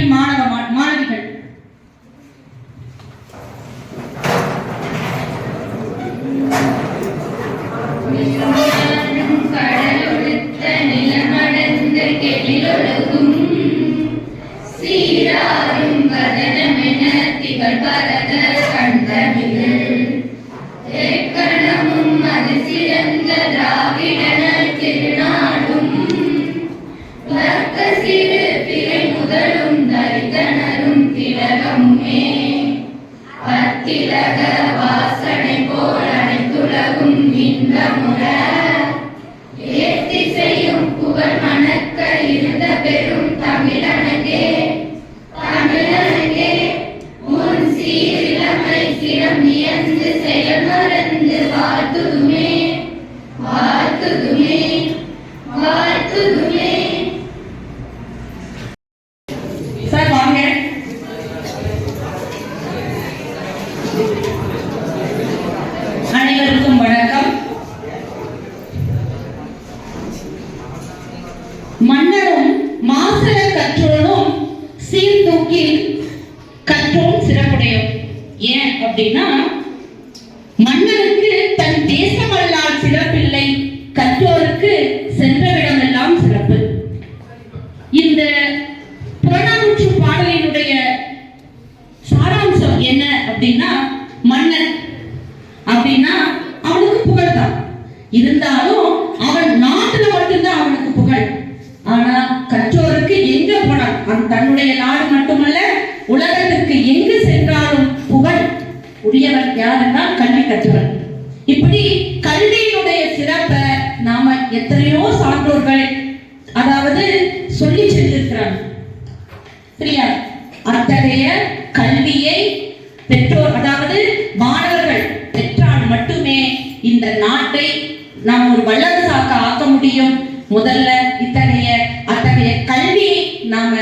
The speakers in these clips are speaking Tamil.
பள்ளி மாணவிகள். சீராரும் வதனமென திகழ் பரத கண்டமிழ் ஏக்கணமும் அது சிறந்த திராவிடன திருநாடும் வர்க்க சிறு பிறை முதலும் தரித்தனரும் திலகமுமே அத்திலக வாசனை போல் அனைத்துலகும் இன்பமுற ஏத்திசையும் புகழ் மணக்க இருந்த பெரும் தமிழனகே உன் சீரிழமை சிரம் வியந்து செயல் மறந்து வாழ்த்துதுமே வாழ்த்துதுமே வாழ்த்துதுமே. சார் வாங்க. அனைவருக்கும் வணக்கம். மன்னரும் மாசல கற்றோனும் சீர்தூக்கில் கற்றோன் சிறப்புடையோம். ஏன் அப்படின்னா, மன்னருக்கு தன் தேசமல்லால் சிறப்பில்லை, கற்றோருக்கு சென்றவிடமெல்லாம் சிறப்பு. இந்த புறநானூற்று பாடலினுடைய சாராம்சம் என்ன அப்படின்னா, மன்னன் அப்படின்னா அவனுக்கு புகழ் தான். இருந்தாலும் அவன் நாட்டுல மட்டும்தான் அவனுக்கு புகழ். ஆனா கற்றோருக்கு எங்க போனான், தன்னுடைய நாடு மட்டுமல்ல உலகத்திற்கு எங்கு சென்றாலும் புகழ் உரியவன் யாருன்னா கல்வி கற்றவன். இப்படி கல்வியினுடைய சிறப்பை நாம எத்தனையோ சான்றோர்கள் அதாவது சொல்லி சென்றிருக்கிறாங்க. சரியா? அத்தகைய கல்வியை பெற்றோர் அதாவது மாணவர்கள் பெற்றால் மட்டுமே இந்த நாட்டை நாம் ஒரு வல்லரசாக்க ஆக்க முடியும். முதல்ல அத்தகைய கல்வியை நாம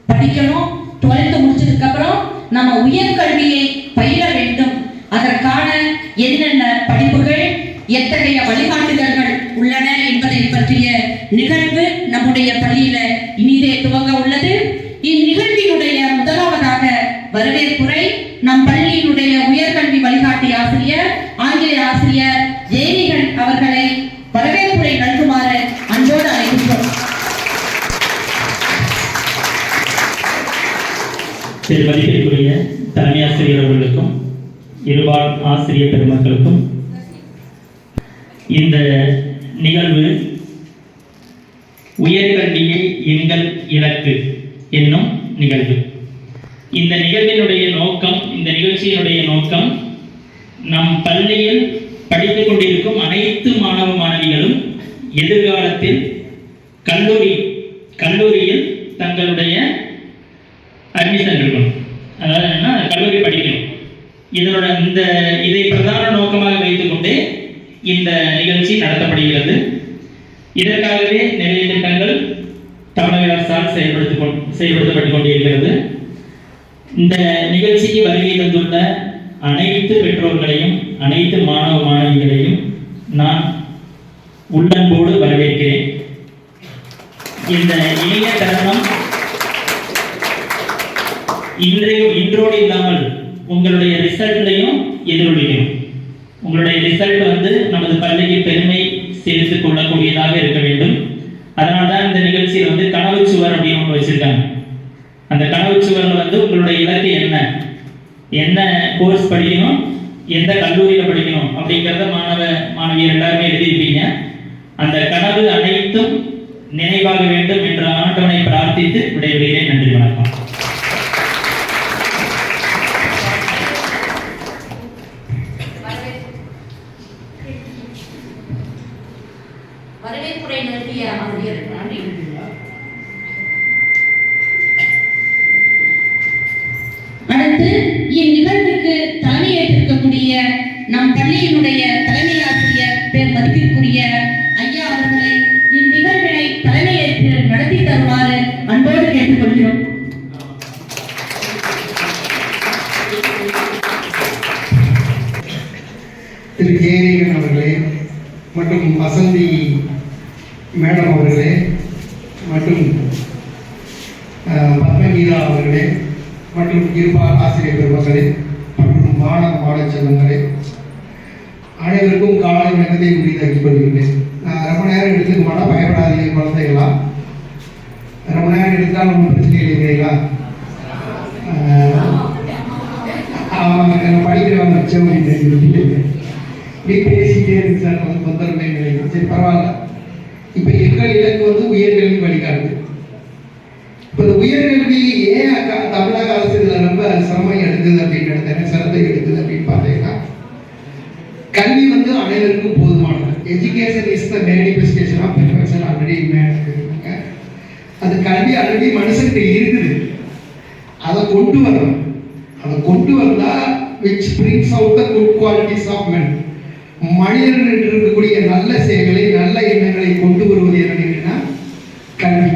படிக்கணும். 12th முடிச்சதுக்கு அப்புறம் நம்ம உயர்கல்வியை பயிர வேண்டும். அதற்கான என்னென்ன படிப்புகள், எத்தகைய வழிகாட்டுதல்கள் உள்ளன என்பதை பற்றிய நிகழ்வு நம்முடைய பள்ளியில இனிதே துவங்க உள்ளது. இந்நிகழ்வினுடைய முதலாவதாக வரவேற்புரை நம் பள்ளியினுடைய உயர்கல்வி வழிகாட்டி ஆசிரியர் ஆங்கில ஆசிரியர் ஜெயனிகன் அவர்களை வரவேற்புரை நல்குமாறு அன்போடு அழைக்கின்றோம். மதிப்பிற்குரிய தலைமை ஆசிரியர் அவர்களுக்கும் இருபால் ஆசிரியர் பெருமக்களுக்கும் இந்த நிகழ்வு உயர்கல்வியை எங்கள் இலக்கு என்னும் நிகழ்வு. இந்த நிகழ்வினுடைய நோக்கம், இந்த நிகழ்ச்சியினுடைய நோக்கம், நம் பள்ளியில் படித்துக் கொண்டிருக்கும் அனைத்து மாணவ மாணவிகளும் எதிர்காலத்தில் கல்லூரியில் தங்களுடைய அட்மிஷன் இருக்கணும். அதாவது என்னன்னா கல்லூரி படிக்கணும். இதை பிரதான நோக்கமாக வைத்துக்கொண்டே இந்த நிகழ்ச்சி நடத்தப்படுகிறது. இதற்காகவே நிறைய திட்டங்கள் தமிழக அரசால் செயல்படுத்தப்பட்டுக் கொண்டிருக்கிறது. இந்த நிகழ்ச்சிக்கு வருகை தந்துள்ள அனைத்து பெற்றோர்களையும் அனைத்து மாணவ மாணவிகளையும் நான் உள்ளன்போடு வரவேற்கிறேன். இந்த இணைய தருணம் இன்றோடு இல்லாமல் உங்களுடைய ரிசல்ட்லையும் எதிரொலிக்கும். உங்களுடைய ரிசல்ட் நமது பள்ளிக்கு பெருமை சேர்த்துக் கொள்ளக்கூடியதாக இருக்க வேண்டும். அதனால்தான் இந்த நிகழ்ச்சியில் கனவு சுவர் அப்படின்னு ஒன்று வச்சிருக்காங்க. அந்த கனவு சுவரில் உங்களுடைய இலக்கு என்ன கோர்ஸ் படிக்கணும், எந்த கல்லூரியில் படிக்கணும் அப்படிங்கிறத மாணவியர் எல்லாருமே எழுதியிருப்பீங்க. அந்த கனவு அனைத்தும் நினைவாக வேண்டும் என்ற ஆண்டவனை பிரார்த்தித்து விடைபெறுகிறேன். நன்றி, வணக்கம். வரவேற்புரை நல்கிய ஆசிரியர் நன்றி. அடுத்து இந்நிகழ்வுக்கு தலைமையேற்றிருக்கக்கூடிய நம் பள்ளியினுடைய தலைமை ஆசிரியர் பேர் மதிப்பிற்குரிய ஐயா அவர்களை இந்நிகழ்வினை தலைமையேற்று நடத்தி தருமாறு அன்போடு கேட்டுக்கொள்கிறோம். திரு ஜெயரீகன் அவர்களே மற்றும் வசந்தி மேடம் அவர்களே மற்றும் பத்மஜி கீதா அவர்களே மற்றும் இருபால் ஆசிரியர் பெருமக்களே மற்றும் மாணவ செல்வங்களே, அனைவருக்கும் காலை வணக்கத்தை உரித்தாக்கிக் கொள்கின்றேன். நான் ரொம்ப நேரம் எடுத்துக்க மாட்டேன், பயப்படாதீங்க குழந்தைகளா. ரொம்ப நேரம் எடுத்தால் ஒன்றும் பிரச்சனை இல்லைங்களா? அவங்க படிக்கிறவங்க வச்சவங்க நீ பேசிட்டே இருக்கு சார், வந்து தொந்தரமே நினைக்கிறேன். சரி பரவாயில்ல. இப்போ எங்கள் இலக்கு வந்து உயர்கல்வி வழிகாட்டு. இப்போ இந்த உயர்கல்வி ஏன் தமிழக அரசு இதில் ரொம்ப சிரமம் எடுக்குது அப்படின்னு சிரத்தை எடுக்குது அப்படின்னு பார்த்தீங்கன்னா, கல்வி வந்து அனைவருக்கும் போதுமானது. Education is the manifestation of perfection already மேனுங்க. அது கல்வி ஆல்ரெடி மனுஷனுக்கு இருக்குது, அதை கொண்டு வரணும். அதை கொண்டு வந்தால் which brings out the good qualities of men. மனிதர்கள் இருக்கக்கூடிய நல்ல செயல்களை நல்ல எண்ணங்களை கொண்டு வருவது என்னன்னா கல்வி.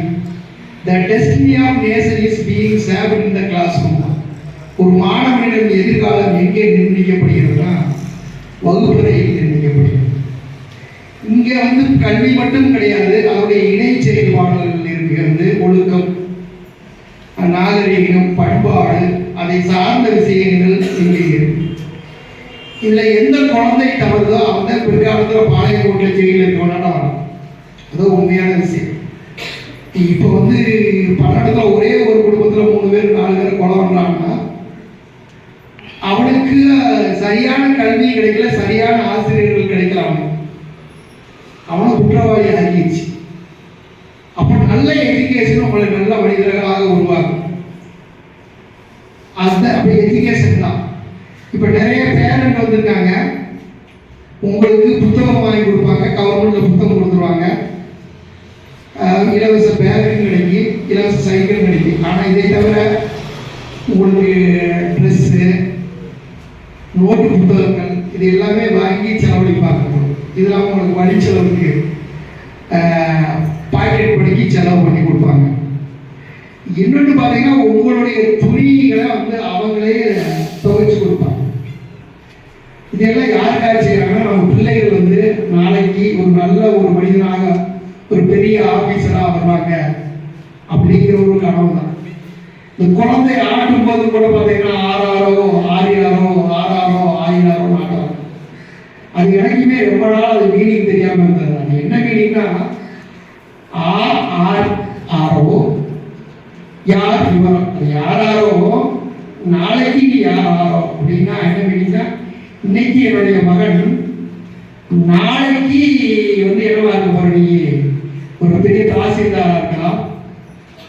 The destiny of nation is being shaped in the classroom. ஒரு மாணவனிடம் எதிர்காலம் எங்கே நிர்ணயிக்கப்படுகிறதுனா வகுப்பறையில் நிர்ணயிக்கப்படுகிறது. இங்கே வந்து கல்வி மட்டும் கிடையாது, அவருடைய இணை செயல்பாடுகள் இருக்கிறது. ஒழுக்கம், நாகரிகம், பண்பாடு, அதை சார்ந்த விஷயங்கள் இங்கே இருக்கு. இதில் எந்த குழந்தை தவறுதோ அவங்க பிற்காலத்தில் பாளையங்கோட்டில் ஜெயிலில் இருக்க வேண்டாம். அது உண்மையான விஷயம். இப்போ வந்து பல இடத்துல ஒரே ஒரு குடும்பத்தில் 3 பேர் 4 பேர் கொலை பண்ணுறாங்கன்னா அவனுக்கு சரியான கல்வி கிடைக்கல, சரியான ஆசிரியர்கள் கிடைக்கல, அவனை குற்றவாளி ஆகிடுச்சு. அப்போ நல்ல எஜுகேஷன் உங்களை நல்ல மனிதர்களாக உருவாகும். அதுதான் அப்போ எஜுகேஷன் தான். இப்போ நிறைய பேரண்ட் வந்திருக்காங்க, உங்களுக்கு புத்தகம் வாங்கி கொடுப்பாங்க, கவர்மெண்ட்ல புத்தகம் கொடுத்துருவாங்க, இலவச பேக்கும் கிடைக்கும், இலவச சைக்கிள் கிடைக்கும். ஆனால் இதை தவிர உங்களுக்கு ட்ரெஸ்ஸு, நோட்டு புத்தகங்கள் இது எல்லாமே வாங்கி செலவழிப்பாங்க. இதெல்லாம் உங்களுக்கு வழி செலவுக்கு பாக்கெட் படிக்கி செலவு பண்ணி கொடுப்பாங்க. இன்னொன்று பார்த்தீங்கன்னா உங்களுடைய துணிகளை வந்து அவங்களே துவைச்சு கொடுப்பாங்க. இதெல்லாம் யாருக்காக செய்யறாங்கன்னா நம்ம பிள்ளைகள் வந்து நாளைக்கு ஒரு நல்ல ஒரு மனிதனாக ஒரு பெரிய ஆபீசரா வருவாங்க அப்படிங்கிற ஒரு கனவு தான். இந்த குழந்தை ஆட்டும் போது கூட பார்த்தீங்கன்னா ஆறாரோ ஆயிரம். அது எனக்குமே ரொம்ப நாள் அது மீனிங் தெரியாம இருந்தது. அது என்ன மீனிங்னா ஆரோ யார் விவரம், அது யாராரோ நாளைக்கு நீ யாராரோ அப்படின்னா என்ன மீனிங்னா இன்னைக்கு என்னுடைய மகன் நாளைக்கு வந்து என்னவா இருக்க போற, நீ ஒரு பெரிய தாசில்தாரா இருக்கலாம்,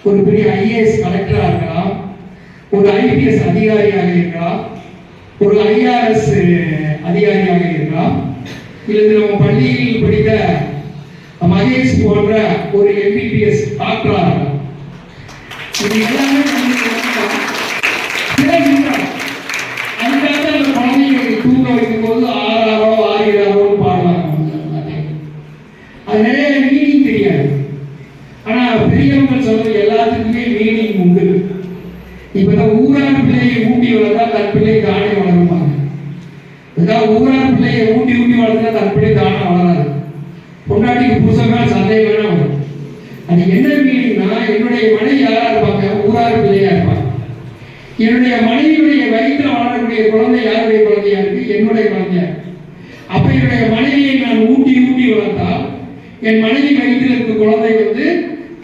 ஒரு பெரிய ஐஏஎஸ் கலெக்டரா இருக்கலாம், ஒரு ஐபிஎஸ் அதிகாரியாக இருக்கலாம், ஒரு ஐஆர்எஸ் அதிகாரியாக இருக்கலாம், இல்லது நம்ம பள்ளியில் படித்த மகேஷ் போன்ற ஒரு எம்பிபிஎஸ் டாக்டரா இருக்கலாம். இது எல்லாமே அதுக்காக அந்த குழந்தைகளை தூங்க வைக்கும் போது ஆயிரம் பாடுவாங்க. அது நிறைய மீனிங் தெரியாது. ஆனா பெரியவங்க சொல்றது எல்லாத்துக்குமே மீனிங் உண்டு. இப்பதான் ஊரார் பிள்ளையை ஊட்டி வளர்த்தா தன் பிள்ளை தானே வளருவாங்க. ஊரார் பிள்ளையை ஊட்டி வளர்த்தா தன் பிள்ளை தானே வளராது. பொண்டாட்டிக்கு புதுசாக சந்தேகம் வேணா வரும். அது என்ன மீனிங்னா என்னுடைய மனைவி யாரா இருப்பாங்க, ஊரார் பிள்ளையா இருப்பாங்க. என்னுடைய மனைவியுடைய வயிற்றில் வளரக்கூடிய குழந்தை யாருடைய குழந்தையா இருக்கு, என்னுடைய குழந்தையா இருக்கு. அப்ப என்னுடைய மனைவியை நான் ஊட்டி வளர்த்தால் என் மனைவி வயிற்றில் இருக்க குழந்தை வந்து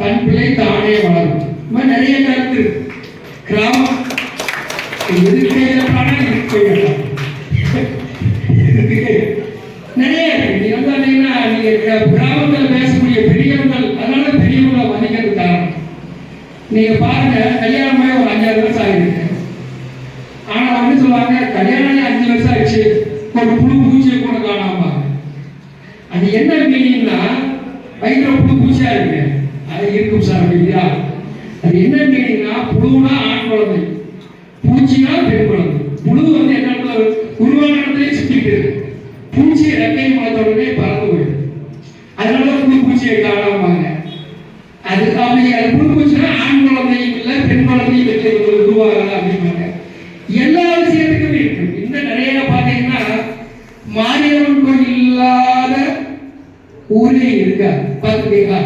தன் பிள்ளை தானே வளரும். நிறைய கருத்து கிராமம் நிறைய இருக்கு. நீங்க வந்தீங்கன்னா நீங்க கிராமத்தில் பேசக்கூடிய பெரியவங்கள், அதனால பெரியவங்களை மதிக்கிறது காரணம். நீங்க பாருங்க, கல்யாணமே ஒரு 5-6 வருஷம் ஆகிருக்கு. ஆனா வந்து சொல்லுவாங்க கல்யாணம் 5 வருஷம் ஆயிடுச்சு, ஒரு புழு பூச்சியை கூட காணாம. அது என்ன மீனிங்னா வயிற்றுல புழு பூச்சியா இருக்கு, அது இருக்கும் சார் அப்படிங்களா. அது என்ன மீனிங்னா புழுனா ஆண் குழந்தை, பூச்சினா பெண் குழந்தை. புழு வந்து என்ன உருவான இடத்துல சுத்திட்டு இருக்கு, பூச்சி ரெக்கை முளைத்த உடனே பறந்து போயிடும். அதனால புழு பூச்சியை காணாமாங்க. அது அப்படி அது புழு பூச்சினா ஆண் குழந்தையும் இல்லை பெண் குழந்தையும் பெற்று உருவாகல அப்படிம்பாங்க. எல்லா விஷயத்துக்குமே இருக்கு. இன்னும் நிறைய பார்த்தீங்கன்னா மாரியம்மன் கோயில் இல்லாத ஊரே இருக்காது. பார்த்துட்டீங்களா?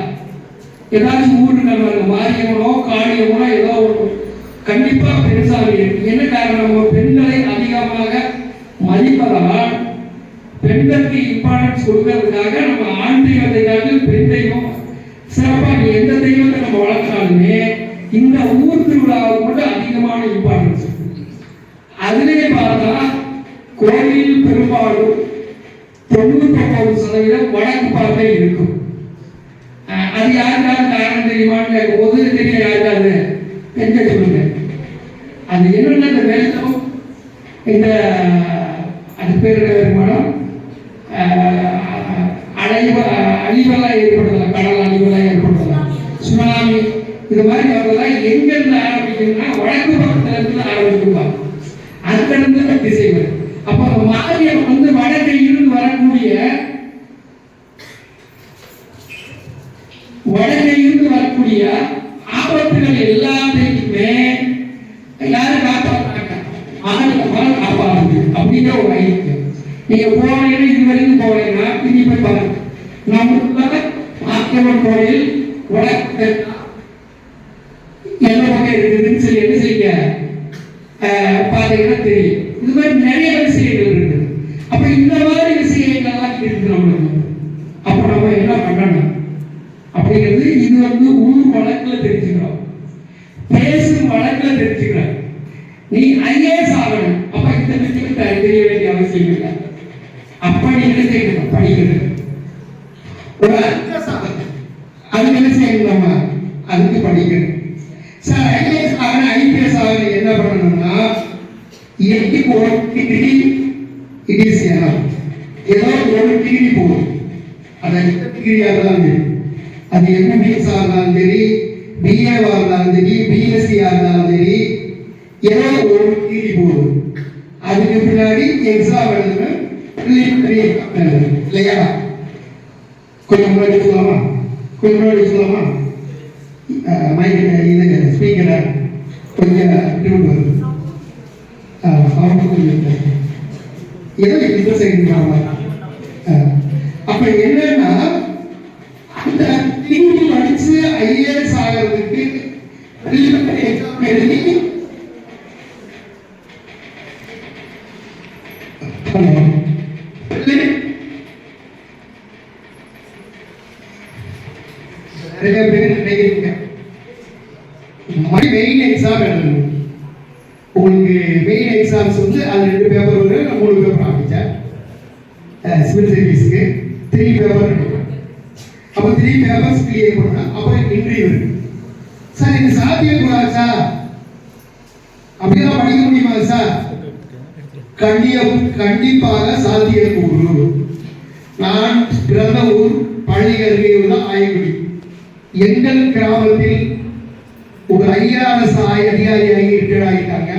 ஏதாச்சும் ஊருக்கு நம்ம மாரியம்மனோ காளியம்மனோ ஏதோ ஒரு கண்டிப்பா பெருசாக இருக்கு. என்ன காரணம்? நம்ம பெண்களை அதிகமாக மதிப்பதால், பெண்களுக்கு இம்பார்ட்டன்ஸ் கொடுக்கறதுக்காக நம்ம ஆண் தெய்வத்தை காட்டி பெண் தெய்வம் சிறப்பாக எந்த தெய்வத்தை நம்ம வளர்த்தாலுமே இந்த ஊர் திருவிழாவுக்கு மட்டும் அதிகமான இம்பார்ட்டன்ஸ். அதிலே பார்த்தா கோயில் பெரும்பாலும் 99% வடக்கு பார்வை இருக்கும். அது யாருக்காவது காரணம் தெரியுமான்னு கேட்கும்போது தெரிய யாருக்காது தெரிஞ்ச சொல்லுங்க. அது என்னென்ன இந்த வெள்ளம், இந்த அது பேர் மனம் அழிவெல்லாம் ஏற்படுத்தலாம், கடல் அழிவெல்லாம் ஏற்படுத்தலாம், சுனாமி இது மாதிரி வரலாம். எங்கிருந்து ஆரம்பிக்கணும்னா வடக்கு பக்கத்துல இருந்து ஆரம்பிக்குவாங்க, அங்கிருந்து திசை வரும். அப்போ மாரியம் வந்து வடக்கையிலிருந்து வரக்கூடிய ஆபத்துகள் எல்லாத்தையுமே யாரு காப்பாற்றாங்க? ஆண்டவன் காப்பாற்று அப்படிங்கிற ஒரு ஐக்கியம். நீங்க போனீங்கன்னா இது வரைக்கும் போனீங்கன்னா இனி போய் பாருங்க. நம்ம ஆண்டவன் கோயில் வடக்கு என்ன பக்கம் இருக்குதுன்னு சொல்லி என்ன செய்யுங்க பார்த்தீங்கன்னா தெரியும். இது மாதிரி நிறைய விஷயங்கள் இருக்குது. அப்ப இந்த மாதிரி விஷயங்கள்லாம் இருக்கு நம்மளுக்கு. அப்ப நம்ம என்ன பண்ணணும் அப்படிங்கிறது இது வந்து ஊர் வழக்குல தெரிஞ்சுக்கிறோம், பேசும் வழக்குல தெரிஞ்சுக்கிறோம். நீ ஐஏஎஸ் ஆகணும், அப்ப இந்த விஷயம் தெரிய வேண்டிய அவசியம் இல்லை. அப்ப நீங்க செய்யணும் படிக்கிறது. ஒரு ஐஏஎஸ் ஆகணும், அதுக்கு என்ன செய்யணும்? நம்ம அதுக்கு படிக்கணும். சார் ஐஏஎஸ் ஆகணும், ஐபிஎஸ் ஆகணும், என்ன பண்ணணும்னா ஏதோ ஒரு டிகிரி போகும். அது டிகிரியாக இருந்தாலும் சரி, அது எம்பிபிஎஸ்ஸாக இருந்தாலும் சரி, பிஏவாக இருந்தாலும் சரி, பிஎஸ்சியாக இருந்தாலும் சரி, ஏதோ ஒரு டிகிரி போகும். அதுக்கு பின்னாடி எக்ஸாம் எழுதணும், இல்லையா? கொஞ்சம் முன்னாடி சொல்லலாமா? இது ஸ்பீக்கரை கொஞ்சம் டியூன் வருது. ஏதோ இது செய்யணும். அப்ப என்னன்னா அந்த டிகிரி படிச்சு ஐஏஎஸ் ஆகிறதுக்கு எக்ஸாம் எழுதி நிறைய பேர் நினைக்கிறீங்க மெயின் எக்ஸாம் எழுதணும். உங்களுக்கு மெயின் எக்ஸாம்ஸ் வந்து அது 2 பேப்பர் வரும், 3 பேப்பர் ஆரம்பிச்சேன். சிவில் சர்வீஸ்க்கு 3 பேப்பர் இருக்கும். அப்போ 3 பேப்பர்ஸ் கிளியர் பண்ணா அப்புறம் இன்டர்வியூ இருக்கு. சார் இது சாத்தியக்கூடாது சார், அப்படிதான் படிக்க முடியுமா சார்? கண்டிப்பாக சாத்தியக்கூறு. நான் பிறந்த ஊர் பள்ளி அருகே உள்ள ஆயக்குடி. எங்கள் கிராமத்தில் ஒரு IRS அதிகாரியாகி ரிட்டையர்ட் ஆகிட்டாங்க.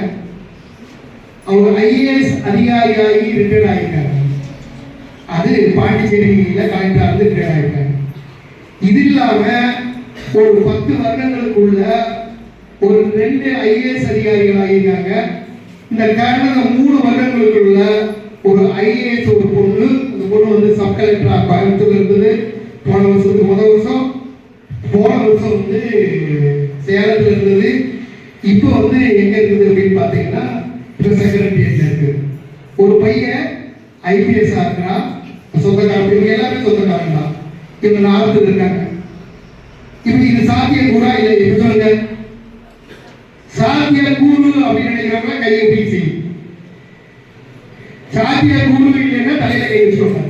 அவங்க IAS அதிகாரியாகி ரிட்டையர்ட் ஆகிட்டாங்க. அது பாண்டிச்சேரியில் கலெக்டராக இருந்து ரிட்டையர்ட் ஆகிட்டாங்க. இது இல்லாம ஒரு 10 வருடங்களுக்குள்ள ஒரு 2 IAS அதிகாரிகள் ஆகியிருக்காங்க. இந்த கடந்த 3 வருடங்களுக்குள்ள ஒரு IAS ஒரு பொண்ணு, அந்த பொண்ணு வந்து சப் கலெக்டரா கோயம்புத்தூர்ல இருந்தது. போன வருஷம் வந்து சேலத்தில் இருந்தது. இப்போ வந்து எங்க இருக்குது அப்படின்னு பார்த்தீங்கன்னா செக்ரட்டரியேட்ல இருக்கு. ஒரு பையன் IPS இருக்கிறான், சொந்தக்காரங்க எல்லாமே சொந்தக்காரங்க தான். இவங்க 4 பேர் இருக்காங்க. இப்போ இது சாத்தியக்கூறா இல்லை? எப்படி சொல்லுங்க? சாத்தியக்கூறு அப்படின்னு நினைக்கிறவங்க கையை பிடிச்சி, சாத்தியக்கூறு இல்லைன்னா தலையில கை வச்சுக்கோங்க.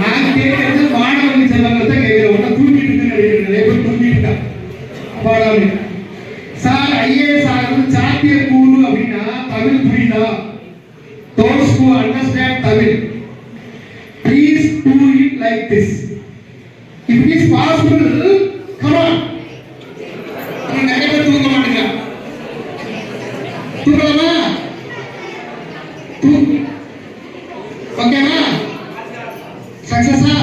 நான் கேட்கறது மாணவர்கள் செல்வங்களை கேட்கிறேன். ஒன்ன தூங்கிட்டு இருக்குன்னு நினைக்கிறேன், நிறைய பேர் தூங்கிட்டு இருக்காங்க. சார் IAS ஆகிறது சாத்தியக்கூறு அப்படின்னா தமிழ் புரியுதா? Those who understand Tamil, please do it like this. If it is possible, come on. நீங்க நிறைய பேர் தூங்க மாட்டீங்க. தூங்கலாமா? ஓகேவா? சக்சஸா?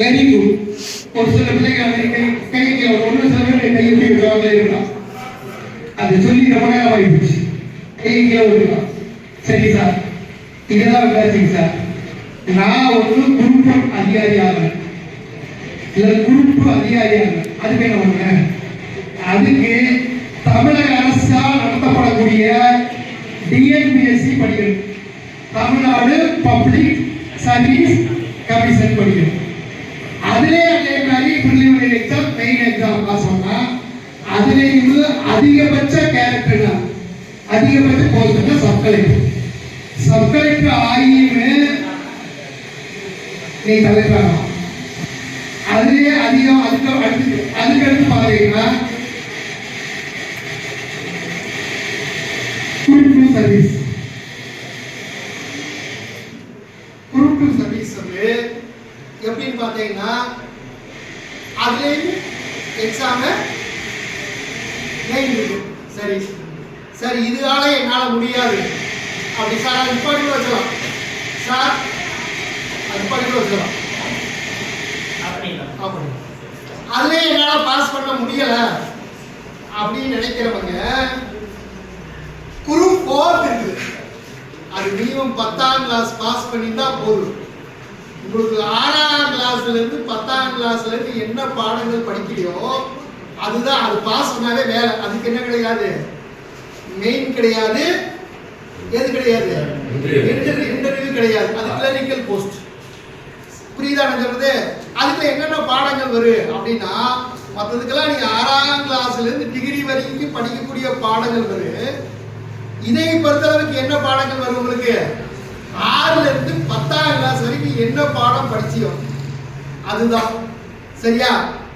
Very good. ஒரு சில பிள்ளைங்க கைக்கு ஒன்று சில பேர் கையை இருக்கலாம். அது சொல்லி ரொம்ப நேரம் ஆகிடுச்சு. கைக்கு விட்டுக்கலாம். சரி சார், இதெல்லாம் விட்டாச்சுங்க சார். நான் ஒரு குரூப் அதிகாரி ஆகிறேன், இல்லை குரூப் அதிகாரி ஆகிறேன். அதுக்கு என்ன பண்ணுறேன்? அதுக்கு தமிழக அரசால் நடத்தப்படக்கூடிய டிஎன்பிஎஸ்சி படிக்கணும். தமிழ்நாடு பப்ளிக் சர்வீஸ் கமிஷன் படிக்கணும். அதிலே அதே மாதிரி preliminary exam main exam pass பண்ணா அதுலேயும் அதிகபட்ச கேரக்டர் அதிகபட்ச போஸ்ட்னா சப் கலெக்டர் ஆகியுமே நீ தலைவராகலாம். அதுலேயே அதிகம் அதுக்கடுத்து பார்த்தீங்கன்னா குரூப் டூ சர்வீஸ் வந்து எப்படின்னு பார்த்தீங்கன்னா அதுலேயும் எக்ஸாமு சரி சரி இதனால என்னால் முடியாது அப்படி சார் அது இப்படி வச்சலாம் சார் அது இப்படி வச்சலாம் அதுலேயே என்னால் பாஸ் பண்ண முடியலை அப்படின்னு நினைக்கிறவங்க குரூப் 4 இருக்குது. அது மினிமம் 10ஆம் கிளாஸ் பாஸ் பண்ணி தான் போதும். உங்களுக்கு 6ஆம் கிளாஸ்லேருந்து 10ஆம் கிளாஸ்லேருந்து என்ன பாடங்கள் படிக்கிறியோ அதுதான், அது பாஸ் பண்ணாவே வேலை. அதுக்கு என்ன கிடையாது, மெயின் கிடையாது, எது கிடையாது, இன்டர்வியூ கிடையாது. அது கிளினிக்கல் போஸ்ட். புரியுதா நான் சொல்றது? அதுக்கு என்னென்ன பாடங்கள் வரும் அப்படின்னா மற்றதுக்கெல்லாம் நீங்க 6ஆம் கிளாஸ்லேருந்து டிகிரி வரைக்கும் படிக்கக்கூடிய பாடங்கள் வரும். இதை பொறுத்தளவுக்கு என்ன பாடங்கள் வரும் உங்களுக்கு, 6லேருந்து 10ஆம் கிளாஸ் வரைக்கும் என்ன பாடம் படிச்சியோ அதுதான். சரியா?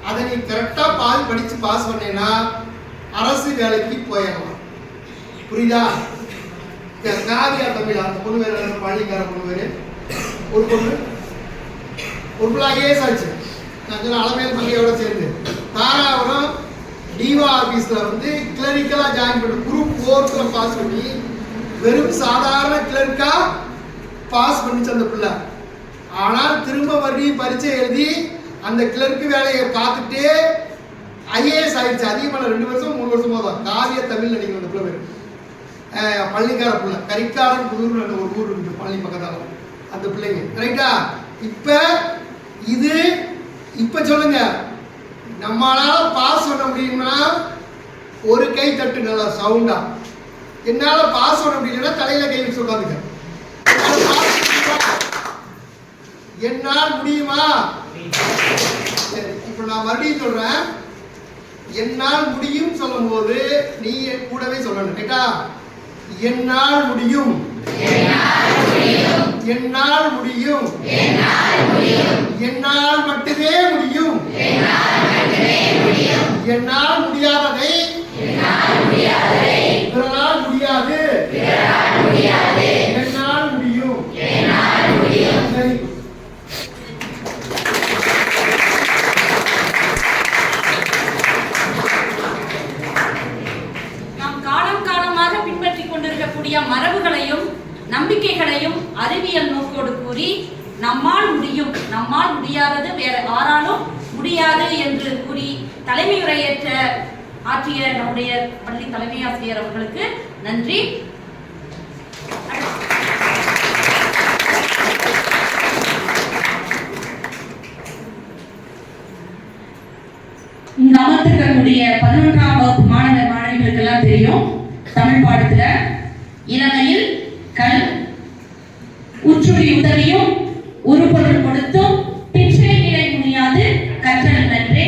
அதை நீ கரெக்டா படிச்சு பாஸ் பண்ணேன்னா அரசு வேலைக்கு போயிடலாம். புரியுதா? காவியா தமிழ் அந்த பொண்ணு வேற, பள்ளிக்கார பொண்ணு வேறு, ஒரு பொண்ணு ஐஏஎஸ் ஆச்சு. நான் சொன்ன அலமேல் மங்கையோட சேர்ந்து தாராபுரம் டிவா ஆபீஸ்ல வந்து கிளரிக்கலா ஜாயின் பண்ணி குரூப் 4 பாஸ் பண்ணி வெறும் சாதாரண கிளர்க்கா பாஸ் பண்ணிச்சு அந்த பிள்ளை. ஆனால் திரும்ப மறுபடியும் பரீட்சை எழுதி அந்த கிளர்க்கு வேலையை பார்த்துட்டு ஐஏஎஸ் ஆயிடுச்சு. அதிகமான 2 வருஷம் 3 வருஷமா தான். காவிய தமிழ் நினைக்கிறேன் அந்த பிள்ளை பேர். பள்ளிக்கார பிள்ளை, கரிக்காலன் புதூர்னு ஒரு ஊர் இருக்கு பள்ளி பக்கத்தால அந்த பிள்ளைங்க. ரைட்டா? இப்ப சொல்லுங்க, நம்மளால பாஸ் பண்ண முடியும்னா ஒரு கை தட்டு நல்லா சவுண்டா. என்னால பாஸ் பண்ண முடியலன்னா தலையில கை வச்சு உட்காந்துக்க. என்னால் முடியுமா? சரி, இப்ப நான் மறுபடியும் சொல்றேன். என்னால் முடியும் சொல்லும் போது நீ கூடவே சொல்லணும். கேட்டா? என்னால் முடியும், என்னால் முடியும், என்னால் மட்டுமே முடியும், என்னால் முடியாததை பிறரால் முடியாது, என்னால் முடியும். சரி, மரபுகளையும் நம்பிக்கைகளையும் அறிவியல் நோக்கோடு கூறி நம்மால் முடியும், நம்மால் முடியாதது வேற யாராலும் முடியாது என்று கூறி தலைமை ஆற்றிய நம்முடைய பள்ளி தலைமை ஆசிரியர் அவர்களுக்கு நன்றி. இங்கு அமர்ந்திருக்கக்கூடிய 11ஆம் வகுப்பு மாணவர்களுக்கு எல்லாம் தெரியும், தமிழ் பாடத்துல இளமையில் கல் உற்றுடி உதவியும் உருப்பொருள் கொடுத்தும் பிச்சை நிலை முடியாது கற்றல் நன்றே.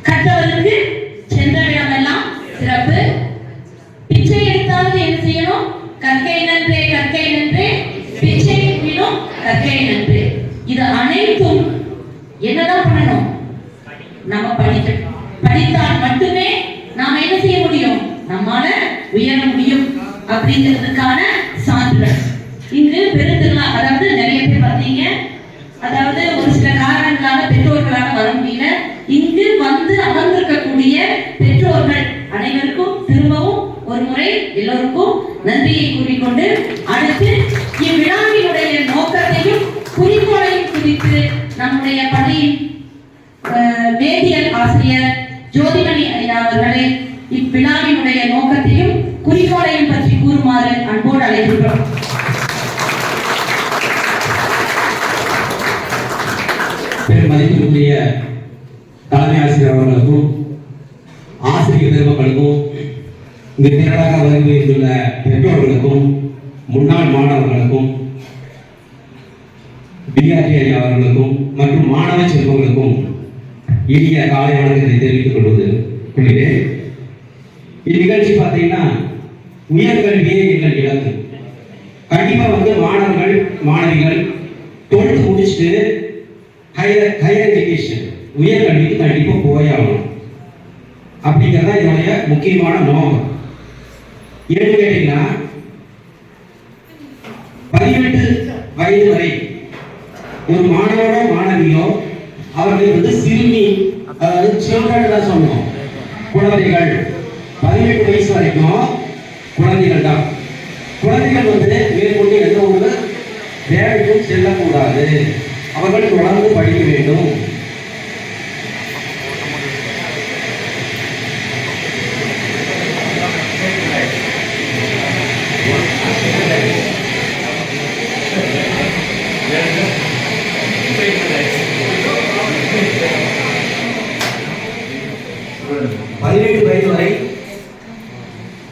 கற்றவருக்கு சென்றவிடமெல்லாம் சிறப்பு. பிச்சை எடுத்தாவது என்ன செய்யணும்? கற்கை நன்றே, கற்கை நன்றே, பிச்சை விடும் கற்கை நன்றே. இது அனைத்தும் என்னதான் பண்ணணும்? நம்ம படித்தால் மட்டுமே நாம என்ன செய்ய முடியும்? நம்மால உயர முடியும் அப்படிங்கிறதுக்கான சான்றுகள். இங்கு பெருந்திருளா, அதாவது நிறைய பேர் பார்த்தீங்க, அதாவது ஒரு சில காரணங்களால பெற்றோர்களால வர முடியல. இங்கு வந்து அமர்ந்திருக்கக்கூடிய பெற்றோர்கள் அனைவருக்கும் திரும்பவும் ஒரு முறை எல்லோருக்கும் நன்றியை கூறிக்கொண்டு அடுத்து இவ்விழாவினுடைய நோக்கத்தையும் குறிக்கோளையும் குறித்து நம்முடைய பள்ளியின் வேதியியல் ஆசிரியர் ஜோதிமணி ஐயா அவர்களை இவ்விழாவினுடைய நோக்கத்தையும் குறிக்கோளையும் பற்றி கூறுமாறு அன்போடு அழைக்கிறோம். பெரும் மதிப்பிற்குரிய தலைமை ஆசிரியர் அவர்களுக்கும் ஆசிரியர் பெருமக்களுக்கும் இங்கு திரளாக வருகின்ற பெற்றோர்களுக்கும் முன்னாள் மாணவர்களுக்கும் பிஆர்டி அவர்களுக்கும் மற்றும் மாணவ செல்வங்களுக்கும் இனிய காலை வணக்கத்தை தெரிவித்துக் கொள்கிறேன். இந்நிகழ்ச்சி பார்த்தீங்கன்னா உயர்கல்வியே எங்கள் இலக்கு. கண்டிப்பா மாணவர்கள் மாணவிகள் 12th முடிச்சுட்டு ஹையர் எஜுகேஷன் உயர்கல்விக்கு கண்டிப்பா போயாகணும் அப்படிங்கிறதா என்னுடைய முக்கியமான நோக்கம். ஏன்னு கேட்டீங்கன்னா 18 வயது வரை ஒரு மாணவனோ மாணவியோ அவர்கள் சிறுமி, அதாவது சில்ட்ரன் தான் சொல்லுவோம், குழந்தைகள். 18 வயசு வரைக்கும் குழந்தைகள் தான். குழந்தைகள் மேற்கொண்டு எந்த ஒரு வேலைக்கும் செல்லக்கூடாது. அவர்கள் தொடர்ந்து படிக்க வேண்டும். வயது வரை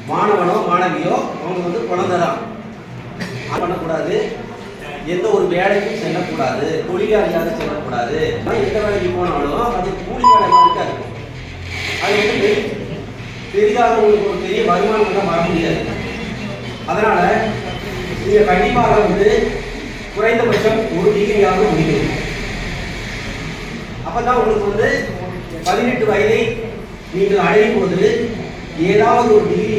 மாணவனோ மாணவியோ அவங்க குழந்தைதான். பண்ணக்கூடாது, எந்த ஒரு வேலைக்கும் செல்லக்கூடாது, தொழிலாளியாக செல்லக்கூடாது. எந்த வேலைக்கு போனாலும் அது கூலி வேலை இருக்காது. அது பெரிதாக உங்களுக்கு ஒரு பெரிய வருமானம் தான் வர முடியாது. அதனால நீங்க கண்டிப்பாக குறைந்தபட்சம் ஒரு டிகிரியாக முடியும். அப்பதான் உங்களுக்கு 18 வயதை நீங்கள் அடையும் போது ஏதாவது ஒரு டிகிரி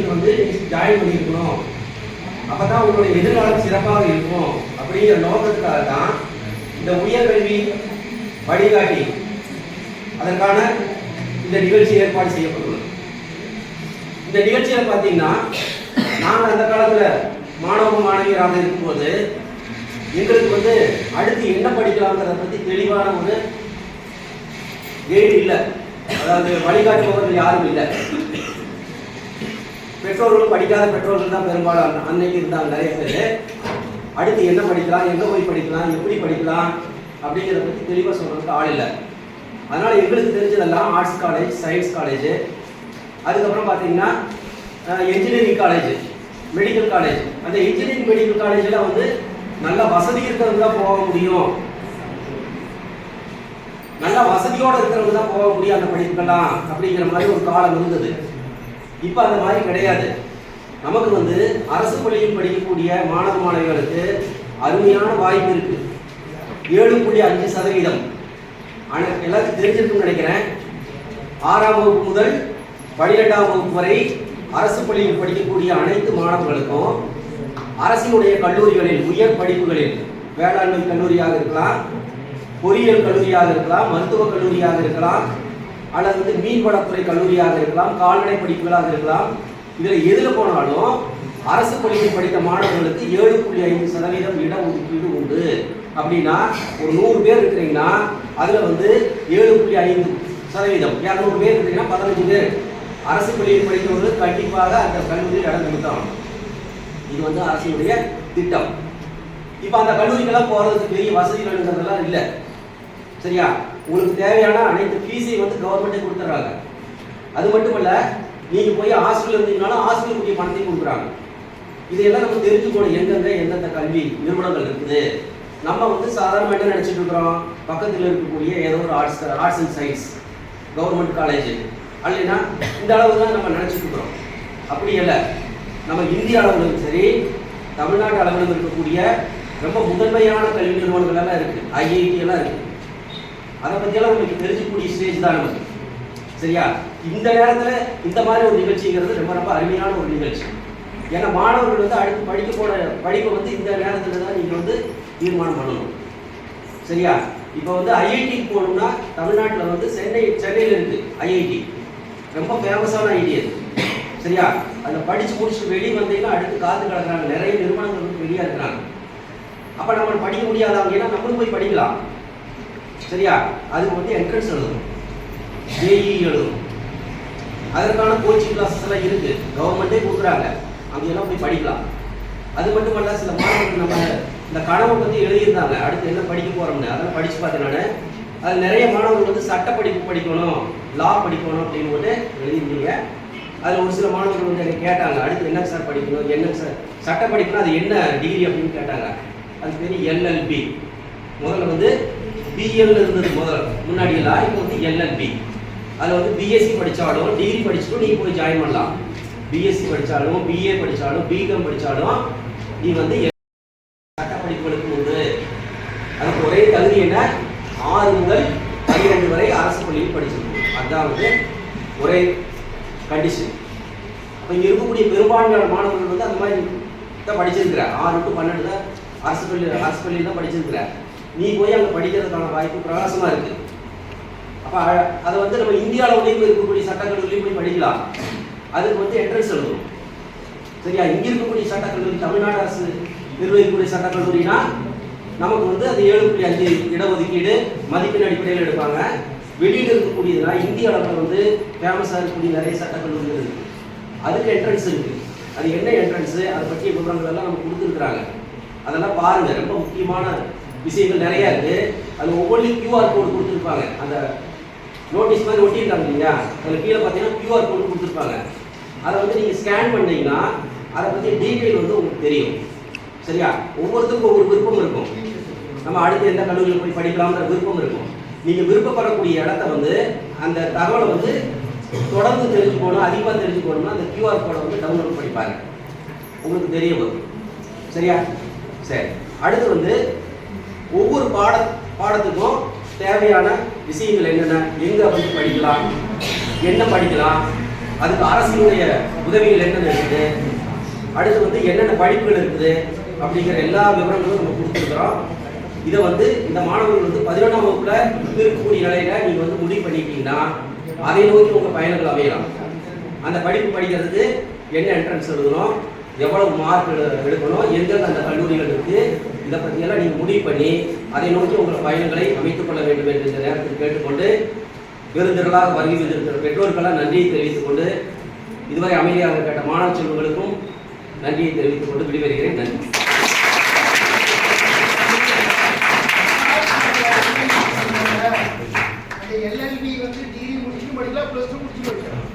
ஜாயின் பண்ணியிருக்கணும். அப்பதான் உங்களுடைய எதிர்காலம் சிறப்பாக இருக்கும். அப்படிங்கிற நோக்கத்துக்காக தான் இந்த உயர்கல்வி வழிகாட்டி அதற்கான இந்த நிகழ்ச்சி ஏற்பாடு செய்யப்பட்டுள்ளது. இந்த நிகழ்ச்சியில பார்த்தீங்கன்னா நாங்கள் அந்த காலத்துல மாணவ மாணவியராக இருக்கும்போது எங்களுக்கு அடுத்து என்ன படிக்கலாம்ங்கிறத பத்தி தெளிவான ஒரு கைடு இல்லை. அதாவது வழிகாட்டுபவர்கள் யாரும் இல்லை. பெற்றோர்களும் படிக்காத பெற்றோர்கள் தான் பெரும்பாலும் அன்னைக்கு இருந்தாங்க நிறைய பேர். அடுத்து என்ன படிக்கலாம், எங்கே போய் படிக்கலாம், எப்படி படிக்கலாம் அப்படிங்கிறத பற்றி தெளிவாக சொல்கிறதுக்கு ஆள் இல்லை. அதனால் எங்களுக்கு தெரிஞ்சதெல்லாம் ஆர்ட்ஸ் காலேஜ், சயின்ஸ் காலேஜ், அதுக்கப்புறம் பார்த்தீங்கன்னா என்ஜினியரிங் காலேஜ், மெடிக்கல் காலேஜ். அந்த இன்ஜினியரிங் மெடிக்கல் காலேஜில் நல்ல வசதி இருக்கிறவங்க தான் போக முடியும், நல்ல வசதியோடு இருக்கிறவங்க தான் போக முடியும் அந்த படிப்புக்கெல்லாம் அப்படிங்கிற மாதிரி ஒரு காலம் இருந்தது. இப்போ அந்த மாதிரி கிடையாது. நமக்கு அரசு பள்ளியில் படிக்கக்கூடிய மாணவ மாணவிகளுக்கு அருமையான வாய்ப்பு இருக்கு. 7.5%. ஆனால் எல்லாத்துக்கும் தெரிஞ்சிருக்குன்னு நினைக்கிறேன். 6ஆம் வகுப்பு முதல் 12ஆம் வகுப்பு வரை அரசு பள்ளியில் படிக்கக்கூடிய அனைத்து மாணவர்களுக்கும் அரசினுடைய கல்லூரிகளில் உயர் படிப்புகளில் வேளாண்மை கல்லூரியாக இருக்கலாம், பொறியியல் கல்லூரியாக இருக்கலாம், மருத்துவக் கல்லூரியாக இருக்கலாம், அல்லது மீன்வளத்துறை கல்லூரியாக இருக்கலாம், கால்நடை படிப்புகளாக இருக்கலாம். இதில் எதில் போனாலும் அரசு பள்ளியில் படித்த மாணவர்களுக்கு 7.5% இட ஒதுக்கீடு உண்டு. அப்படின்னா ஒரு 100 பேர் இருக்கிறீங்கன்னா அதில் 7.5%, 200 பேர் இருக்கிறீங்கன்னா 15 பேர் அரசு பள்ளியில் படித்தவர்கள் கண்டிப்பாக அந்த கல்லூரியில் இடம் கொடுத்தாங்க. இது அரசினுடைய திட்டம். இப்போ அந்த கல்லூரிக்கெல்லாம் போகிறதுக்கு பெரிய வசதிகள்ங்கிறதெல்லாம் இல்லை. சரியா? உங்களுக்கு தேவையான அனைத்து ஃபீஸையும் கவர்மெண்ட்டே கொடுத்துட்றாங்க. அது மட்டும் இல்லை, நீங்கள் போய் ஹாஸ்டலில் இருந்தீங்கனாலும் ஹாஸ்டலுக்குரிய பணத்தையும் கொடுக்குறாங்க. இதையெல்லாம் நம்ம தெரிஞ்சுக்கணும், எந்தெந்த எந்தெந்த கல்வி நிறுவனங்கள் இருக்குது. நம்ம சாதாரணமாக என்ன நினச்சிட்டு இருக்கிறோம், பக்கத்தில் இருக்கக்கூடிய ஏதோ ஒரு arts and science government college அல்லைன்னா இந்த அளவு தான் நம்ம நினச்சிட்டு இருக்கிறோம். அப்படி இல்லை. நம்ம இந்திய அளவிலும் சரி தமிழ்நாட்டு அளவிலும் இருக்கக்கூடிய ரொம்ப முதன்மையான கல்வி நிறுவனங்கள் எல்லாம் இருக்குது, ஐஐடி எல்லாம் இருக்குது. அதை பற்றியெல்லாம் உங்களுக்கு தெரிஞ்சுக்கூடிய ஸ்டேஜ் தான் நமக்கு. சரியா? இந்த நேரத்தில் இந்த மாதிரி ஒரு நிகழ்ச்சிங்கிறது ரொம்ப ரொம்ப அருமையான ஒரு நிகழ்ச்சி. ஏன்னா மாணவர்கள் அடுத்து படிக்க போன படிப்பை இந்த நேரத்தில் தான் நீங்கள் தீர்மானம் பண்ணணும். சரியா? இப்போ ஐஐடிக்கு போகணும்னா தமிழ்நாட்டில் சென்னையில் இருக்குது ஐஐடி, ரொம்ப ஃபேமஸான ஐடி அது. சரியா? அதில் படித்து முடிச்சுட்டு வெளியே வந்தீங்கன்னா அடுத்து காத்து கிடக்குறாங்க, நிறைய நிறுவனங்கள் வெளியாக இருக்கிறாங்க. அப்போ நம்ம படிக்க முடியாதவங்க ஏன்னா நம்மளும் போய் படிக்கலாம். சரியா? அதுக்கு என்ட்ரன்ஸ் எழுதணும், ஜேஇ எழுதணும். அதற்கான கோச்சிங் கிளாஸஸ் எல்லாம் இருக்குது, கவர்மெண்ட்டே கொடுக்குறாங்க. அங்கெல்லாம் போய் படிக்கலாம். அது மட்டும் இல்ல, சில மாணவர்கள் நம்ம இந்த கனவை பற்றி எழுதியிருந்தாங்க, அடுத்து என்ன படிக்க போகிறோம்னு. அதெல்லாம் படித்து பார்த்தேன் நான். அது நிறைய மாணவர்கள் வந்து சட்ட படிப்பு படிக்கணும், லா படிக்கணும் அப்படின்னு போட்டு எழுதியிருந்தீங்க. அதில் ஒரு சில மாணவர்கள் வந்து எனக்கு கேட்டாங்க, அடுத்து என்ன சார் படிக்கணும், என்ன சார் சட்ட படிக்கணும், அது என்ன டிகிரி அப்படின்னு கேட்டாங்க. அது பேர் எல்எல்பி. முதல்ல வந்து பிஎல் இருந்தது முன்னாடி எல்லாம், இப்போ வந்து எல்எல்பி. அதில் வந்து பிஎஸ்சி படித்தாலும் டிகிரி படிச்சுட்டும் நீ போய் ஜாயின் பண்ணலாம். பிஎஸ்சி படித்தாலும் பிஏ படித்தாலும் பிகாம் படித்தாலும் நீ வந்து சட்ட படிப்புகளுக்கு உண்டு. அதுக்கு ஒரே தகுதி என்ன, 6 முதல் 12 வரை அரசு பள்ளியில் படிச்சிருக்கணும். அதுதான் வந்து ஒரே கண்டிஷன். அப்போ இங்கே இருக்கக்கூடிய பெரும்பான்மையான மாணவர்கள் வந்து அந்த மாதிரி தான் படிச்சிருக்கிற. 6 to 12 தான் அரசு பள்ளியில் தான் படிச்சிருக்கிற. நீ போய் அங்கே படிக்கிறதுக்கான வாய்ப்பு பிரகாசமாக இருக்குது. அப்போ அதை வந்து நம்ம இந்தியாவில் போய் இருக்கக்கூடிய சட்டக்கல்லூரிலையும் போய் படிக்கலாம். அதுக்கு வந்து என்ட்ரன்ஸ் எழுதணும். சரியா? இங்கே இருக்கக்கூடிய சட்டக்கல்லூரி தமிழ்நாடு அரசு நிர்வகிக்கக்கூடிய சட்டக்கல்லூரினா நமக்கு வந்து அது 7.5 இடஒதுக்கீடு மதிப்பெண் அடிப்படையில் எடுப்பாங்க. வெளியில் இருக்கக்கூடியதுனா இந்திய அளவில் வந்து ஃபேமஸாக இருக்கக்கூடிய நிறைய சட்டக்கல்லூரிகள் இருக்குது. அதுக்கு என்ட்ரன்ஸ் இருக்குது. அது என்ன என்ட்ரன்ஸு, அதை பற்றிய விவரங்கள் எல்லாம் நம்ம கொடுத்துருக்குறாங்க. அதெல்லாம் பாருங்கள். ரொம்ப முக்கியமான விஷயங்கள் நிறையா இருக்குது. அது ஒவ்வொன்றையும் QR கோடு கொடுத்துருப்பாங்க. அந்த நோட்டீஸ் மாதிரி ஒட்டியிருக்காங்க இல்லையா, அதில் கீழே பார்த்தீங்கன்னா QR கோடு கொடுத்துருப்பாங்க. அதை வந்து நீங்கள் ஸ்கேன் பண்ணிங்கன்னா அதை பற்றி டீட்டெயில் வந்து உங்களுக்கு தெரியும். சரியா? ஒவ்வொருத்தருக்கும் ஒவ்வொரு விருப்பம் இருக்கும். நம்ம அடுத்து எந்த கல்லூரியில் போய் படிக்கலாம்ன்ற விருப்பம் இருக்கும். நீங்கள் விருப்பப்படக்கூடிய இடத்த வந்து அந்த தகவலை வந்து தொடர்ந்து தெரிஞ்சுக்கணும், அதிகமாக தெரிஞ்சுக்கணும்னா அந்த QR கோடை வந்து டவுன்லோட் பண்ணி பாருங்க, உங்களுக்கு தெரிய வரும். சரியா? சரி. அடுத்து வந்து ஒவ்வொரு பாடத்துக்கும் தேவையான விஷயங்கள் என்னென்ன, எங்கே வந்து படிக்கலாம், என்ன படிக்கலாம், அதுக்கு அரசினுடைய உதவிகள் என்னென்ன இருக்குது, அடுத்து வந்து என்னென்ன படிப்புகள் இருக்குது அப்படிங்கிற எல்லா விவரங்களும் நம்ம கொடுத்துருக்குறோம். இதை வந்து இந்த மாணவர்கள் வந்து 11ஆம் வகுப்புல இருக்கக்கூடிய நிலையில நீங்கள் வந்து முடிவு பண்ணிட்டீங்கன்னா அதை நோக்கி உங்கள் பயணங்கள் அமையலாம். அந்த படிப்பு படிக்கிறதுக்கு என்ன என்ட்ரன்ஸ் எழுதணும், எவ்வளவு மார்க் எடுக்கணும், எந்தெந்த அந்த கல்லூரிகள் இருக்குது, இதை பற்றியெல்லாம் நீங்கள் முடிவு பண்ணி அதை நோக்கி உங்கள் பயணங்களை அமைத்துக் கொள்ள வேண்டும் என்று இந்த நேரத்தில் கேட்டுக்கொண்டு விருந்தினர்களாக வருகை வந்திருக்கிற பெற்றோர்களால் நன்றியை தெரிவித்துக் கொண்டு இதுவரை அமைதியாக கேட்ட மாணவ செல்வங்களுக்கும் நன்றியை தெரிவித்துக் கொண்டு விடைபெறுகிறேன். நன்றி. எல்எல்பி வந்து டிகிரி முடிச்சு படிக்கலாம், +2 முடிச்சு படிக்கலாம்.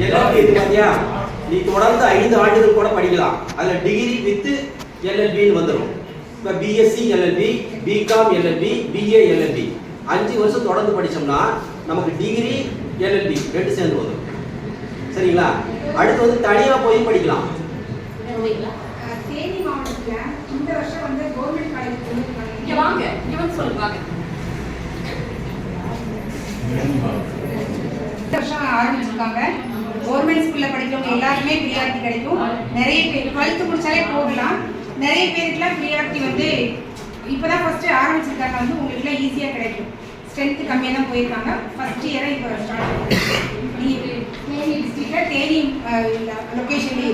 எல்எல்பி இது மாதிரியா நீ தொடர்ந்து 5 ஆண்டுகள் கூட படிக்கலாம். அதில் டிகிரி வித் எல்எல்பின்னு வந்துடும். இப்போ BSc LLB, BCom LLB, BA LLB 5 வருஷம் தொடர்ந்து படித்தோம்னா நமக்கு டிகிரி எல்எல்பி 2 சேர்ந்து வந்துடும். சரிங்களா? அடுத்து வந்து தனியாக போய் படிக்கலாம். தேனி மாவட்டத்தில் இந்த வருஷம் வந்து கவர்மெண்ட் காலேஜ் இங்க வாங்க, இங்க வந்து சொல்லுங்க. இந்த வருஷம் ஆரம்பிச்சிருக்காங்க. கவர்மெண்ட் ஸ்கூல்ல படிக்கிறவங்க எல்லாருமே ப்ரியாரிட்டி கிடைக்கும். நிறைய பேர் 12th முடிச்சாலே போகலாம். நிறைய பேருக்குலாம் ப்ரியாரிட்டி வந்து இப்போதான் ஃபர்ஸ்ட் ஆரம்பிச்சிருக்காங்க. வந்து உங்களுக்குலாம் ஈஸியாக கிடைக்கும். ஸ்ட்ரென்த் கம்மியாக தான் போயிருக்காங்க. ஃபர்ஸ்ட் இயரை இப்போ ஸ்டார்ட் தேனி டிஸ்ட்ரிக்ட்ல தேனி லொக்கேஷன்லேயே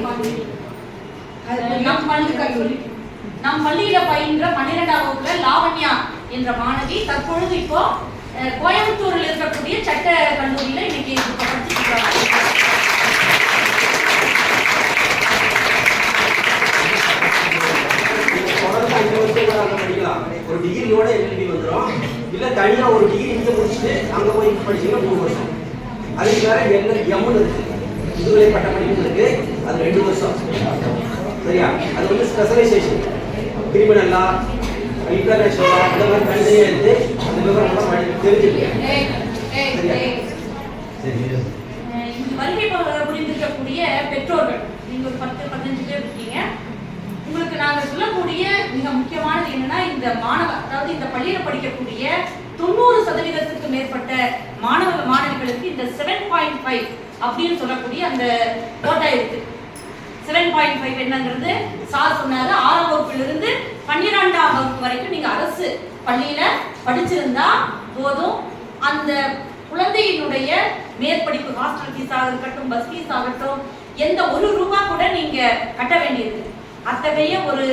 நம் பள்ளியில பயின்ற 12ஆம் வகுப்புல லாவண்யா என்ற மாணவி தற்பொழுது இப்போ கோயம்புத்தூரில் இருக்கக்கூடிய சட்ட கல்லூரியில இன்னைக்கு படிச்சுட்டு இருக்காங்க. படிக்கலாம். ஒரு டிகிரியோட எல்எல்பி வந்துடும். இல்லை தனியாக ஒரு டிகிரி இங்கே முடிச்சுட்டு அங்கே போய் படிச்சீங்கன்னா 3 வருஷம். அதுக்கு வேற எம்னு இருக்கு, முதுகலை பட்ட படிப்பு இருக்கு, அது 2 வருஷம். சரியா? அது வந்து specialisation, criminal law, international law, இந்த மாதிரி தனித்தனியாக இருக்கு. அந்த விவரம்லாம் தெரிஞ்சுக்கேன். வருகை புரிந்திருக்கக்கூடிய பெற்றோர்கள் நீங்க ஒரு 10-15 பேர் இருக்கீங்க. உங்களுக்கு நாங்கள் சொல்லக்கூடிய மிக முக்கியமானது என்னன்னா, இந்த அதாவது இந்த பள்ளியில படிக்கக்கூடிய 90% மேற்பட்ட மாணவிகளுக்கு இந்த 7.5 அப்படின்னு சொல்லக்கூடிய அந்த கோட்டா இருக்கு. 7.5 என்னங்கிறது சார் சொன்னாரு, 6ஆம் வகுப்பிலிருந்து 12ஆம் வகுப்பு வரைக்கும் நீங்க அரசு பள்ளியில படிச்சிருந்தா போதும். அந்த குழந்தையினுடைய மேற்படிப்பு ஹாஸ்டல் ஃபீஸாக இருக்கட்டும், பஸ் ஃபீஸ் ஆகட்டும், எந்த 1 ரூபாய் கூட நீங்க கட்ட வேண்டியது. அத்தகைய ஒரு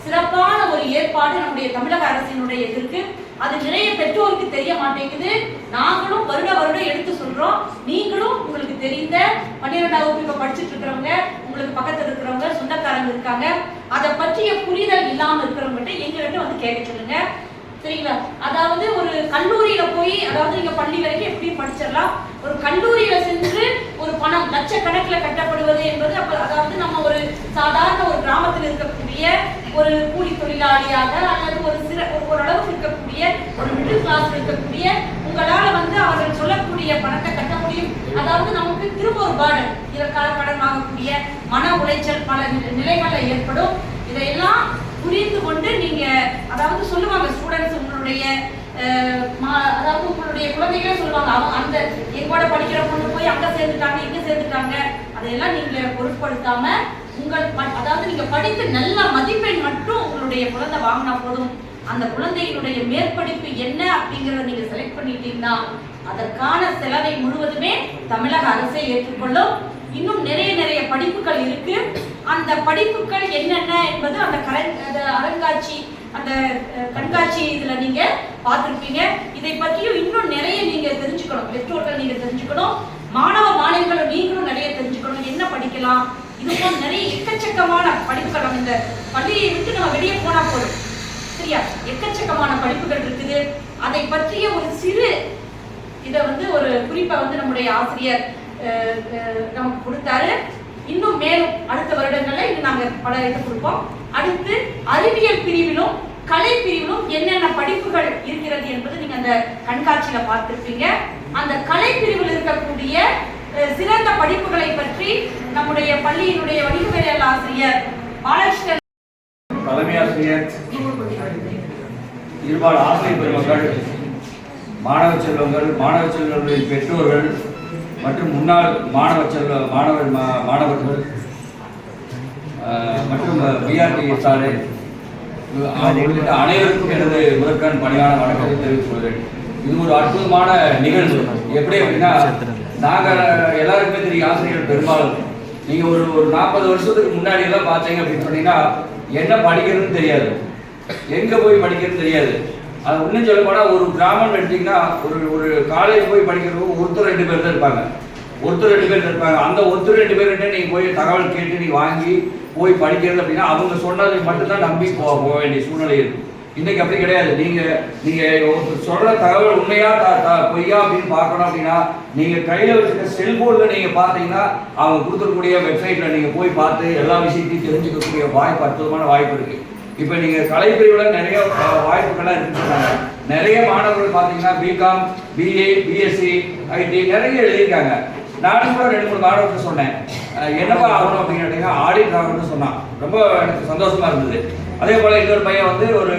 சிறப்பான ஒரு ஏற்பாடு நம்முடைய தமிழக அரசினுடைய இருக்கு. அது நிறைய பெற்றோருக்கு தெரிய மாட்டேங்குது. நாங்களும் வருடம் எடுத்து சொல்றோம். நீங்களும் உங்களுக்கு தெரிந்த 12ஆம் வகுப்பு படிச்சுட்டு இருக்கிறவங்க உங்களுக்கு பக்கத்தில் இருக்கிறவங்க சொந்தக்காரங்க இருக்காங்க, அதை பற்றிய புரிதல் இல்லாமல் இருக்கிறவங்ககிட்ட எங்ககிட்ட வந்து கேட்க சொல்லுங்க. சரிங்களா? அதாவது ஒரு கல்லூரியில போய், அதாவது நீங்க பள்ளி வரைக்கும் எப்படி படிச்சிடலாம், ஒரு கல்லூரியில சென்று ஒரு பணம் லட்சக்கணக்கில் கட்டப்படுவது என்பது அதாவது நம்ம ஒரு சாதாரண ஒரு கிராமத்தில் இருக்கக்கூடிய ஒரு கூலி தொழிலாளியாக அல்லது ஒரு அளவுக்கு இருக்கக்கூடிய ஒரு மிடில் கிளாஸ் இருக்கக்கூடிய உங்களால வந்து அவர்கள் சொல்லக்கூடிய பணத்தை கட்ட முடியும். அதாவது நமக்கு திரும்ப ஒரு பேர்டன், இதற்காக கடன் வாங்கக்கூடிய மன உளைச்சல் பல நிலைகளில் ஏற்படும். இதையெல்லாம் புரிந்து கொண்டு நீங்க, அதாவது சொல்லுவாங்க ஸ்டூடெண்ட்ஸ், உங்களுடைய அதாவது உங்களுடைய குழந்தைகளே சொல்லுவாங்க, அவங்க அந்த எங்கூட படிக்கிற பொண்ணு போய் அங்க சேர்ந்துட்டாங்க இங்க சேர்ந்துட்டாங்க, அதையெல்லாம் நீங்க பொருட்படுத்தாம அதாவது நீங்க படித்து நல்ல மதிப்பெண் மட்டும் உங்களுடைய குழந்தை வாங்கினா போதும். அந்த குழந்தையினுடைய மேற்படிப்பு என்ன அப்படிங்கறத நீங்க செலக்ட் பண்ணிட்டீங்கன்னா அதற்கான செலவை முழுவதுமே தமிழக அரசே ஏற்றுக்கொள்ளும். இன்னும் நிறைய படிப்புகள் இருக்கு. அந்த படிப்புகள் என்னென்ன என்பது அந்த அருங்காட்சி, அந்த கண்காட்சி இதுல நீங்க பார்த்திருப்பீங்க. இதை பற்றியும் இன்னும் நிறைய நீங்க தெரிஞ்சுக்கணும், பெற்றோர்கள் நீங்க தெரிஞ்சுக்கணும், மாணவ மாணவிகளும் நீங்களும் நிறைய தெரிஞ்சுக்கணும். என்ன படிக்கலாம், இது போல நிறைய எக்கச்சக்கமான படிப்புகள் நம்ம இந்த பள்ளியை விட்டு நம்ம வெளியே போனா போதும், சரியா? எக்கச்சக்கமான படிப்புகள் இருக்குது. அதை பற்றிய ஒரு சிறு இதை வந்து ஒரு குறிப்பை வந்து நம்முடைய ஆசிரியர் நமக்கு கொடுத்தாரு. இன்னும் மேலும் அடுத்த வருடங்களில் இன்னும் நாங்கள் பல இது கொடுப்போம். அடுத்து அறிவியல் பிரிவிலும் கலை பிரிவிலும் என்னென்ன படிப்புகள் இருக்கிறது என்பது நீங்க அந்த கண்காட்சியில பார்த்திருப்பீங்க. அந்த கலை பிரிவில் இருக்கக்கூடிய சிறந்த படிப்புகளை பற்றி நம்முடைய பள்ளியினுடைய வடிவவியல் ஆசிரியர் பாலகிருஷ்ணன், தலைமை ஆசிரியர், இருபால் ஆசிரியர் பெருமக்கள், மாணவ செல்வங்களின் பெற்றோர்கள் மற்றும் முன்னாள் மாணவர்கள் மற்றும் பிஆர்டி சாலை உள்ளிட்ட அனைவருக்கும் எனது முதற்கான பணியான வணக்கத்தை தெரிவித்துக் கொள்கிறேன். இது ஒரு அற்புதமான நிகழ்வு. எப்படி அப்படின்னா, நாங்கள் எல்லாருக்குமே தெரியும், ஆசிரியர்கள் பெரும்பாலும் நீங்க ஒரு 40 வருஷத்துக்கு முன்னாடி எல்லாம் பார்த்தீங்க அப்படின்னு சொன்னீங்கன்னா என்ன படிக்கிறதுன்னு தெரியாது, எங்க போய் படிக்கிறதுன்னு தெரியாது. அது இன்னும் சொல்ல போனா ஒரு கிராமம் எடுத்தீங்கன்னா ஒரு காலேஜ் போய் படிக்கிறவங்க ஒருத்தர் 2 பேர் தான் இருப்பாங்க. அந்த ஒருத்தர் 2 பேர்கிட்ட நீங்க போய் தகவல் கேட்டு நீங்க வாங்கி போய் படிக்கிறது அப்படின்னா அவங்க சொன்னதை மட்டும்தான் நம்பி போக வேண்டிய சூழ்நிலை இருக்கு. இன்னைக்கு அப்படி கிடையாது. நீங்க சொல்ற தகவல் உண்மையா பொய்யா அப்படின்னு பார்க்கணும் அப்படின்னா நீங்க கையில வச்சுக்க செல்போன்ல நீங்க பாத்தீங்கன்னா அவங்க கொடுத்துருக்கூடிய வெப்சைட்ல நீங்க போய் பார்த்து எல்லா விஷயத்தையும் தெரிஞ்சுக்கக்கூடிய வாய்ப்பு, அற்புதமான வாய்ப்பு இருக்கு. இப்ப நீங்க கலைப்பிரிவுல நிறைய வாய்ப்புகள்லாம் இருக்குன்னு நிறைய மாணவர்கள் பாத்தீங்கன்னா பிகாம், பிஏ, பிஎஸ்சி, ஐடி நிறைய எழுதியிருக்காங்க. நானும் கூட 2-3 மாணவர்கள் சொன்னேன், என்னப்பா ஆகணும் அப்படின்னு கேட்டீங்கன்னா ஆடிட் ஆகணும்னு சொன்னான். ரொம்ப எனக்கு சந்தோஷமா இருந்தது. அதே போல இன்னொரு பையன் வந்து ஒரு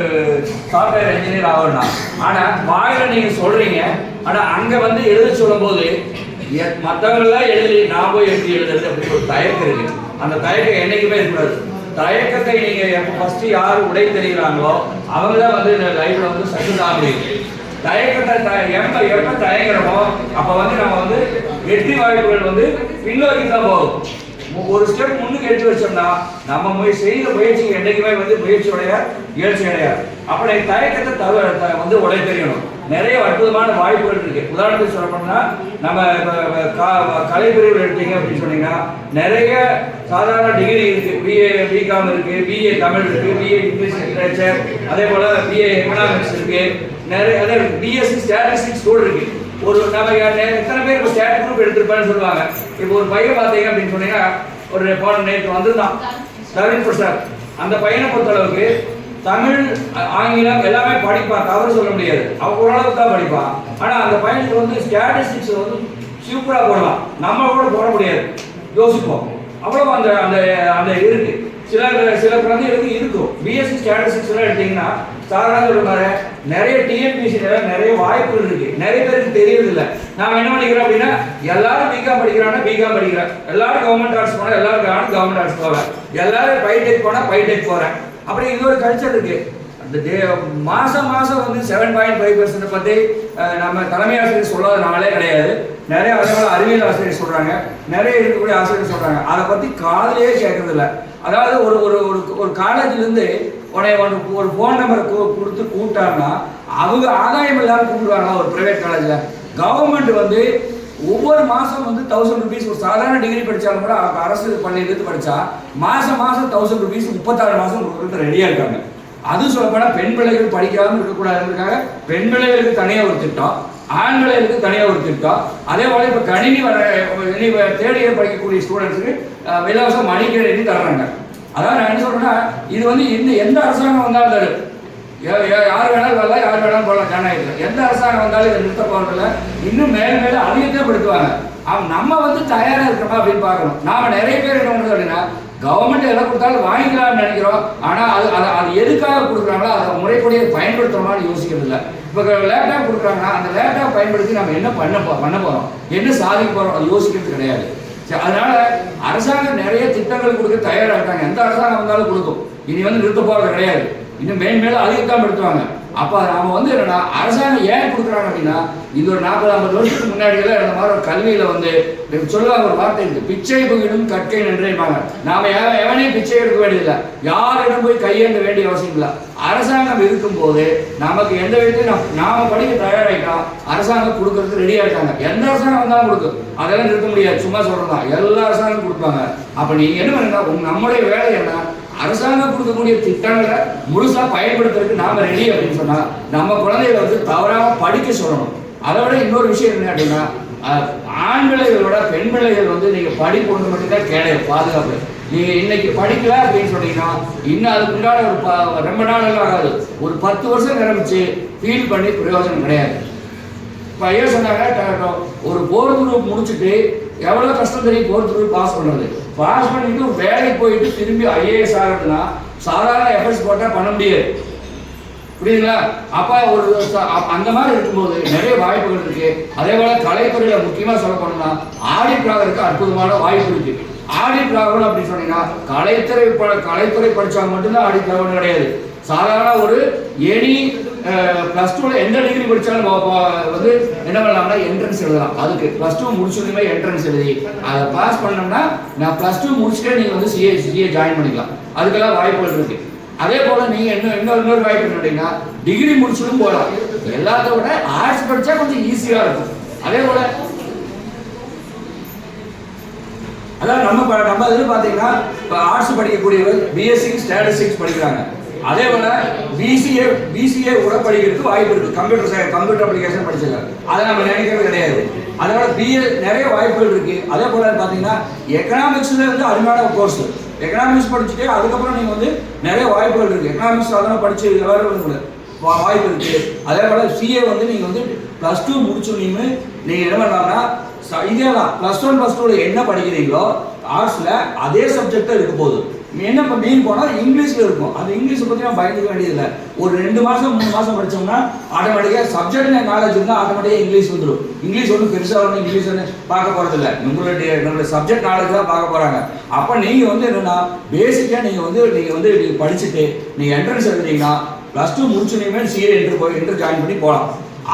சாஃப்ட்வேர் இன்ஜினியர் ஆகணும்னா, ஆனா வாயில நீங்க சொல்றீங்க, ஆனா அங்க வந்து எழுத சொல்லும் போது மற்றவங்களாம் எழுதி நான் போய் எப்படி எழுதுறது அப்படின்னு ஒரு தயக்கம் இருக்கு. அந்த தயக்கம் என்னைக்குமே இருக்கக்கூடாது. தயக்கத்தை நீங்க எப்ப ஃபர்ஸ்ட் யாரு உடை தெரிகிறாங்களோ அவங்க தான் வந்து இந்த லைஃப்ல வந்து சக்சஸ் ஆக முடியும். தயக்கத்தை எப்ப தயங்குறோமோ அப்ப வந்து நம்ம வந்து வெற்றி வாய்ப்புகள் வந்து பின்னோக்கி தான் போகும். ஒரு ஸ்டெப் முன்னுக்கு எடுத்து வச்சோம்னா நம்ம செய்த முயற்சிக்கு என்னைக்குமே வந்து முயற்சியுடைய எழுச்சி அடையாது. அப்படி தயக்கத்தை வந்து உடை தெரியணும். நிறைய அற்புதமான வாய்ப்புகள் இருக்கு. உதாரணத்துக்கு சொல்லணும்னா நம்ம கலைப்பிரிவில் எடுத்தீங்க அப்படின்னு சொன்னீங்கன்னா நிறைய சாதாரண டிகிரி இருக்கு. பிஏ பிகாம் இருக்கு, பிஏ தமிழ் இருக்கு, பிஏ இங்கிலீஷ் லிட்டரேச்சர், அதே போல பிஏ எக்கனாமிக்ஸ் இருக்கு, நிறைய அதே பிஎஸ்சி ஸ்டாட்டிஸ்டிக்ஸ் கூட இருக்கு. ஒரு நம்ம எத்தனை பேர் இப்போ ஸ்டாட் குரூப் எடுத்திருப்பான்னு சொல்லுவாங்க. இப்போ ஒரு பையன் பார்த்தீங்க அப்படின்னு சொன்னீங்கன்னா ஒரு நேற்று வந்துருந்தான் நவீன் பிரசாத். அந்த பையனை பொறுத்தளவுக்கு தமிழ், ஆங்கிலம் எல்லாமே படிப்பான், தவறு சொல்ல முடியாது. அவன் ஓரளவுக்கு தான் படிப்பான். ஆனா அந்த பையனுக்கு வந்து ஸ்டாட்டிஸ்டிக்ஸ் வந்து சூப்பரா போடலாம், நம்ம கூட போட முடியாது. யோசிப்போம், அவ்வளவு அந்த அந்த அந்த இருக்கு. சில குழந்தைகளுக்கு இருக்கும். பிஎஸ்சி ஸ்டாட்டிஸ்டிக்ஸ் எல்லாம் எடுத்தீங்கன்னா சாதாரண சொல்லுவாரு, நிறைய டிஎன்பிசில நிறைய வாய்ப்புகள் இருக்கு, நிறைய பேருக்கு தெரியறது இல்லை. நாம என்ன பண்ணிக்கிறோம் அப்படின்னா எல்லாரும் பிகாம் படிக்கிறாங்கன்னா பிகாம் படிக்கிறேன், எல்லாரும் கவர்மெண்ட் ஆர்ட்ஸ் போனா எல்லாரும் கவர்மெண்ட் ஆர்ட்ஸ் போவேன், எல்லாரும் பைடெக் போனா பைடெக் போறேன். அப்படி இன்னொரு கல்ச்சர் இருக்கு. மாசம் வந்து 7.5% பத்தி நம்ம தலைமை ஆசிரியர் சொல்லாதனாலே கிடையாது. நிறைய அறிவியல் ஆசிரியர் சொல்றாங்க, நிறைய இருக்கக்கூடிய ஆசிரியர் சொல்றாங்க. அதை பத்தி காதலே கேட்கறது இல்லை. அதாவது ஒரு காலேஜ்ல இருந்து ஒரு போன் நம்பரை கொடுத்து கூப்பிட்டாங்கன்னா அவங்க ஆதாயம் இல்லாமல் கூப்பிடுவாங்களா? ஒரு பிரைவேட் காலேஜ்ல கவர்மெண்ட் வந்து ஒவ்வொரு மாதம் வந்து 1000 rupees ஒரு சாதாரண டிகிரி படித்தாலும் கூட அரசு பள்ளியிலிருந்து படித்தா மாதம் 1000 rupees 36 மாதம் கொடுக்குறது ரெடியாக இருக்காங்க. அதுவும் சொல்லப்போனால் பெண் பிள்ளைகள் படிக்காமல் இருக்கக்கூடாதுன்றதுக்காக பெண் பிள்ளைகளுக்கு தனியாக ஒரு திட்டம், ஆண் பிள்ளைகளுக்கு தனியாக ஒரு திட்டம். அதே போல் இப்போ கணினி தேர்ட் இயர் படிக்கக்கூடிய ஸ்டூடெண்ட்ஸுக்கு இலவச மடிக்கணினி தர்றாங்க. அதாவது நான் என்ன சொல்கிறேன்னா, இது வந்து எந்த அரசாங்கம் வந்தாலும் தரும், யார் வேணாலும் வரலாம், யார் வேணாலும் போகலாம், ஜனநாயகத்தில் எந்த அரசாங்கம் வந்தாலும் இதை நிறுத்த போகிறதில்ல, இன்னும் மேலும் மேலும் அதிகத்தை படுத்துவாங்க. நம்ம வந்து தயாராக இருக்கிறோமா அப்படின்னு பார்க்கணும். நாம் நிறைய பேர் என்ன பண்ணுறது அப்படின்னா, கவர்மெண்ட் எதை கொடுத்தாலும் வாங்கிக்கலாம்னு நினைக்கிறோம். ஆனால் அது எதுக்காக கொடுக்குறாங்களோ அதை முறைப்படியை பயன்படுத்துகிறோமான்னு யோசிக்கிறது இல்லை. இப்போ லேப்டாப் கொடுக்குறாங்கன்னா அந்த லேப்டாப் பயன்படுத்தி நம்ம என்ன பண்ண போகிறோம், என்ன சாதிக்க போகிறோம், அது யோசிக்கிறது கிடையாது. சரி, அதனால அரசாங்கம் நிறைய திட்டங்கள் கொடுக்க தயாராக இருக்காங்க. எந்த அரசாங்கம் வந்தாலும் கொடுக்கும், இனி வந்து நிறுத்த போகிறது கிடையாது, இன்னும் மேலும் அதிகத்தான் படுத்துவாங்க. அப்போ நாம வந்து என்னன்னா, அரசாங்கம் ஏன் கொடுக்குறாங்க அப்படின்னா, இது ஒரு 40-50 வருஷத்துக்கு முன்னாடியெல்லாம் இந்த மாதிரி ஒரு கல்வியில் வந்து சொல்லுவாங்க, ஒரு வார்த்தை இருக்குது, பிச்சை புகிடும் கற்கை நின்றைப்பாங்க. நாம எவனையும் பிச்சை எடுக்க வேண்டியதில்லை, யாரிடம் போய் கையேந்த வேண்டிய அவசியம் இல்லை. அரசாங்கம் இருக்கும்போது நமக்கு எந்த விதத்தையும் நாம படிக்க தயாராகிட்டோம், அரசாங்கம் கொடுக்கறதுக்கு ரெடியாக இருக்காங்க. எந்த அரசாங்கம் வந்தாலும் கொடுக்கும், அதெல்லாம் நிறுத்த முடியாது, சும்மா சொல்றதான், எல்லா அரசாங்கம் கொடுப்பாங்க. அப்போ நீங்கள் என்ன பண்ணுங்க, நம்முடைய வேலை என்ன, அரசாங்கம் கொடுக்கக்கூடிய திட்டங்களை முழுசா பயன்படுத்துறதுக்கு நாம ரெடி அப்படின்னு சொன்னா நம்ம குழந்தைகளை வந்து தவறாம படிக்க சொல்லணும். அதை விட இன்னொரு விஷயம் என்ன அப்படின்னா, ஆண் பிள்ளைகளோட பெண் பிள்ளைகள் வந்து நீங்க படிப்பு ஒன்று மட்டும்தான் கிடையாது பாதுகாப்பு. நீங்க இன்னைக்கு படிக்கல அப்படின்னு சொன்னீங்கன்னா இன்னும் அதுக்கு முன்னாடி ஒரு ரொம்ப நாள் எல்லாம் ஆகாது, ஒரு 10 வருஷம் நிரம்பிச்சு ஃபீல் பண்ணி பிரயோஜனம் கிடையாது. இப்போ ஐயா சொன்னாங்க, ஒரு 4th group முடிச்சுட்டு எவ்வளோ கஷ்டம் தெரியும் 4th group பாஸ் பண்ணுறது. பாஸ் பண்ணிட்டு ஒரு வேலைக்கு போயிட்டு திரும்பி IAS ஆகிறதுனா சாதாரண எஃபர்ட்ஸ் போட்டால் பண்ண முடியாது, புரியுதுங்களா? அப்போ ஒரு அந்த மாதிரி இருக்கும்போது நிறைய வாய்ப்புகள் இருக்கு. அதே போல கலைத்துறையில் முக்கியமாக சொல்ல போனோம்னா ஆடிட் ஆகிறதுக்கு அற்புதமான வாய்ப்பு இருக்கு. ஆடிட் ஆகணும் அப்படின்னு சொன்னீங்கன்னா கலைத்துறை படித்தா மட்டும்தான் ஆடிட் ஆகணும் கிடையாது. சாதாரண ஒரு எனி +2 எந்த டிகிரி படித்தாலும் வந்து என்ன பண்ணலாம்னா என்ட்ரன்ஸ் எழுதலாம். அதுக்கு +2 முடிச்சுமே என்ட்ரன்ஸ் எழுதி அதை பாஸ் பண்ணோம்னா நான் +2 முடிச்சுட்டே நீங்கள் வந்து சிஏ ஜாயின் பண்ணிக்கலாம். அதுக்கெல்லாம் வாய்ப்புகள் இருக்கு. அதே போல நீங்க இன்னொரு வாய்ப்பு என்னன்னா டிகிரி முடிச்சுட்டும் போகலாம். எல்லாத்த விட ஆர்ட்ஸ் படிச்சா கொஞ்சம் ஈஸியா இருக்கும். அதே போல அதான் நம்ம இதில் பார்த்தீங்கன்னா இப்போ ஆர்ட்ஸ் படிக்கக்கூடியவர் BSc ஸ்டாட்டிஸ்டிக்ஸ் படிக்கிறாங்க. அதே போல பிசிஏ கூட படிக்கிறதுக்கு வாய்ப்பு இருக்கு. கம்ப்யூட்டர் அப்ளிகேஷன் படிச்சிருக்காங்க, அதை நம்ம நினைக்கிறது கிடையாது. அதோட BA நிறைய வாய்ப்புகள் இருக்கு. அதே போல பார்த்தீங்கன்னா எக்கனாமிக்ஸ்ல வந்து அருமையான கோர்ஸ், எக்கனாமிக்ஸ் படிச்சுட்டு அதுக்கப்புறம் நீங்கள் வந்து நிறைய வாய்ப்புகள் இருக்கு. எக்கனாமிக்ஸ் அதெல்லாம் படிச்சு வேறு வாய்ப்பு இருக்கு. அதே போல CA வந்து நீங்கள் வந்து +2 முடிச்சுன்னு நீங்கள் என்ன பண்ணலாம்னா இதே தான் +1 +2 என்ன படிக்கிறீங்களோ ஆர்ட்ஸில் அதே சப்ஜெக்டாக இருக்க போகுது. என்ன இப்போ மெயின் போனால் இங்கிலீஷில் இருக்கும். அந்த இங்கிலீஷை பற்றி நான் பயந்துக்க வேண்டியதில்லை. ஒரு 2 மாதம் 3 மாதம் படித்தோம்னா ஆட்டோமேட்டிக்காக சப்ஜெக்ட் நாலேஜ் இருந்தால் ஆட்டோமேட்டிக்காக இங்கிலீஷ் வந்துடும். இங்கிலீஷ் ஒன்றும் பெருசாக ஒன்றும் இங்கிலீஷ் ஒன்று பார்க்க போகிறதில்ல, நம்மளுடைய சப்ஜெக்ட் நாலேஜ் தான் பார்க்க போகிறாங்க. அப்போ நீங்கள் வந்து என்னென்னா பேசிக்காக நீங்கள் வந்து படிச்சுட்டு நீங்கள் என்ட்ரன்ஸ் எழுதுனீங்கன்னா +2 முடிச்சுனீங்கன்னா CA என்ட்ரு ஜாயின் பண்ணி போகலாம்.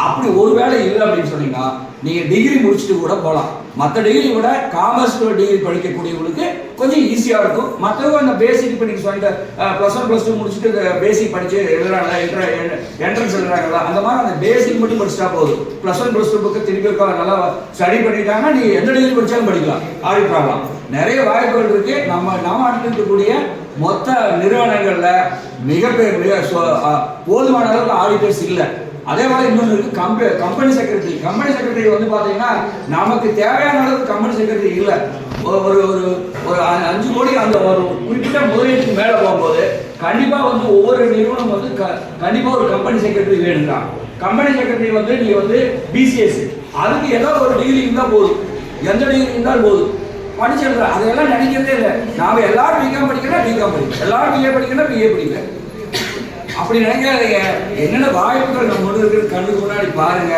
அப்படி ஒரு வேலை இல்லை அப்படின்னு சொன்னீங்கன்னா நீங்கள் டிகிரி முடிச்சுட்டு கூட போகலாம். மற்ற டிகிரி விட காமர்ஸ் டிகிரி படிக்கக்கூடியவங்களுக்கு கொஞ்சம் ஈஸியாக இருக்கும். மற்றவங்க அந்த பேசிக் இப்போ நீங்கள் சொல்லிட்டு +1 +2 முடிச்சுட்டு பேசிக் படித்து எழுதுறாங்க, என்ட்ரன்ஸ் எழுதுறாங்களா, அந்த மாதிரி அந்த பேசிக் மட்டும் படிச்சுட்டா போதும். +1 +2 புக்கு திருப்பி நல்லா ஸ்டடி பண்ணிட்டாங்கன்னா நீங்கள் எந்த டிகிரி படித்தாலும் படிக்கலாம், ஆடிட் ஆகலாம். நிறைய வாய்ப்புகள் இருக்கு. நம்ம நாட்டில் இருக்கக்கூடிய மொத்த நிறுவனங்களில் மிக போதுமான அளவுக்கு ஆடிட்டர்ஸ் இல்லை. அதே மாதிரி இன்னொன்று இருக்கு, கம்பெனி செக்ரட்டரி வந்து பார்த்தீங்கன்னா நமக்கு தேவையான அளவுக்கு கம்பெனி செக்ரட்டரி இல்லை. ஒரு 5 கோடி அந்த ஒரு குறிப்பிட்ட முதலீட்டுக்கு மேலே போகும்போது கண்டிப்பாக வந்து ஒவ்வொரு நிறுவனம் வந்து கண்டிப்பாக ஒரு கம்பெனி செக்ரட்டரி வேணுங்கிறான். கம்பெனி செக்ரட்டரி வந்து நீங்கள் வந்து BCS அதுக்கு ஏதோ ஒரு டிகிரி இருந்தால் போதும், எந்த டிகிரி இருந்தாலும் போதும் படிச்சிருக்கிறேன். அதெல்லாம் நினைக்கிறதே இல்லை. நாம் எல்லாரும் பிகாம் படிக்கிறேன், எல்லாரும் BA படிக்கிறேன், BA படிக்கிறேன், அப்படி நினைக்காதீங்க. என்னென்ன வாய்ப்புகள் நம்ம முன்னாடி இருக்கிற கண்ணுக்கு முன்னாடி பாருங்க.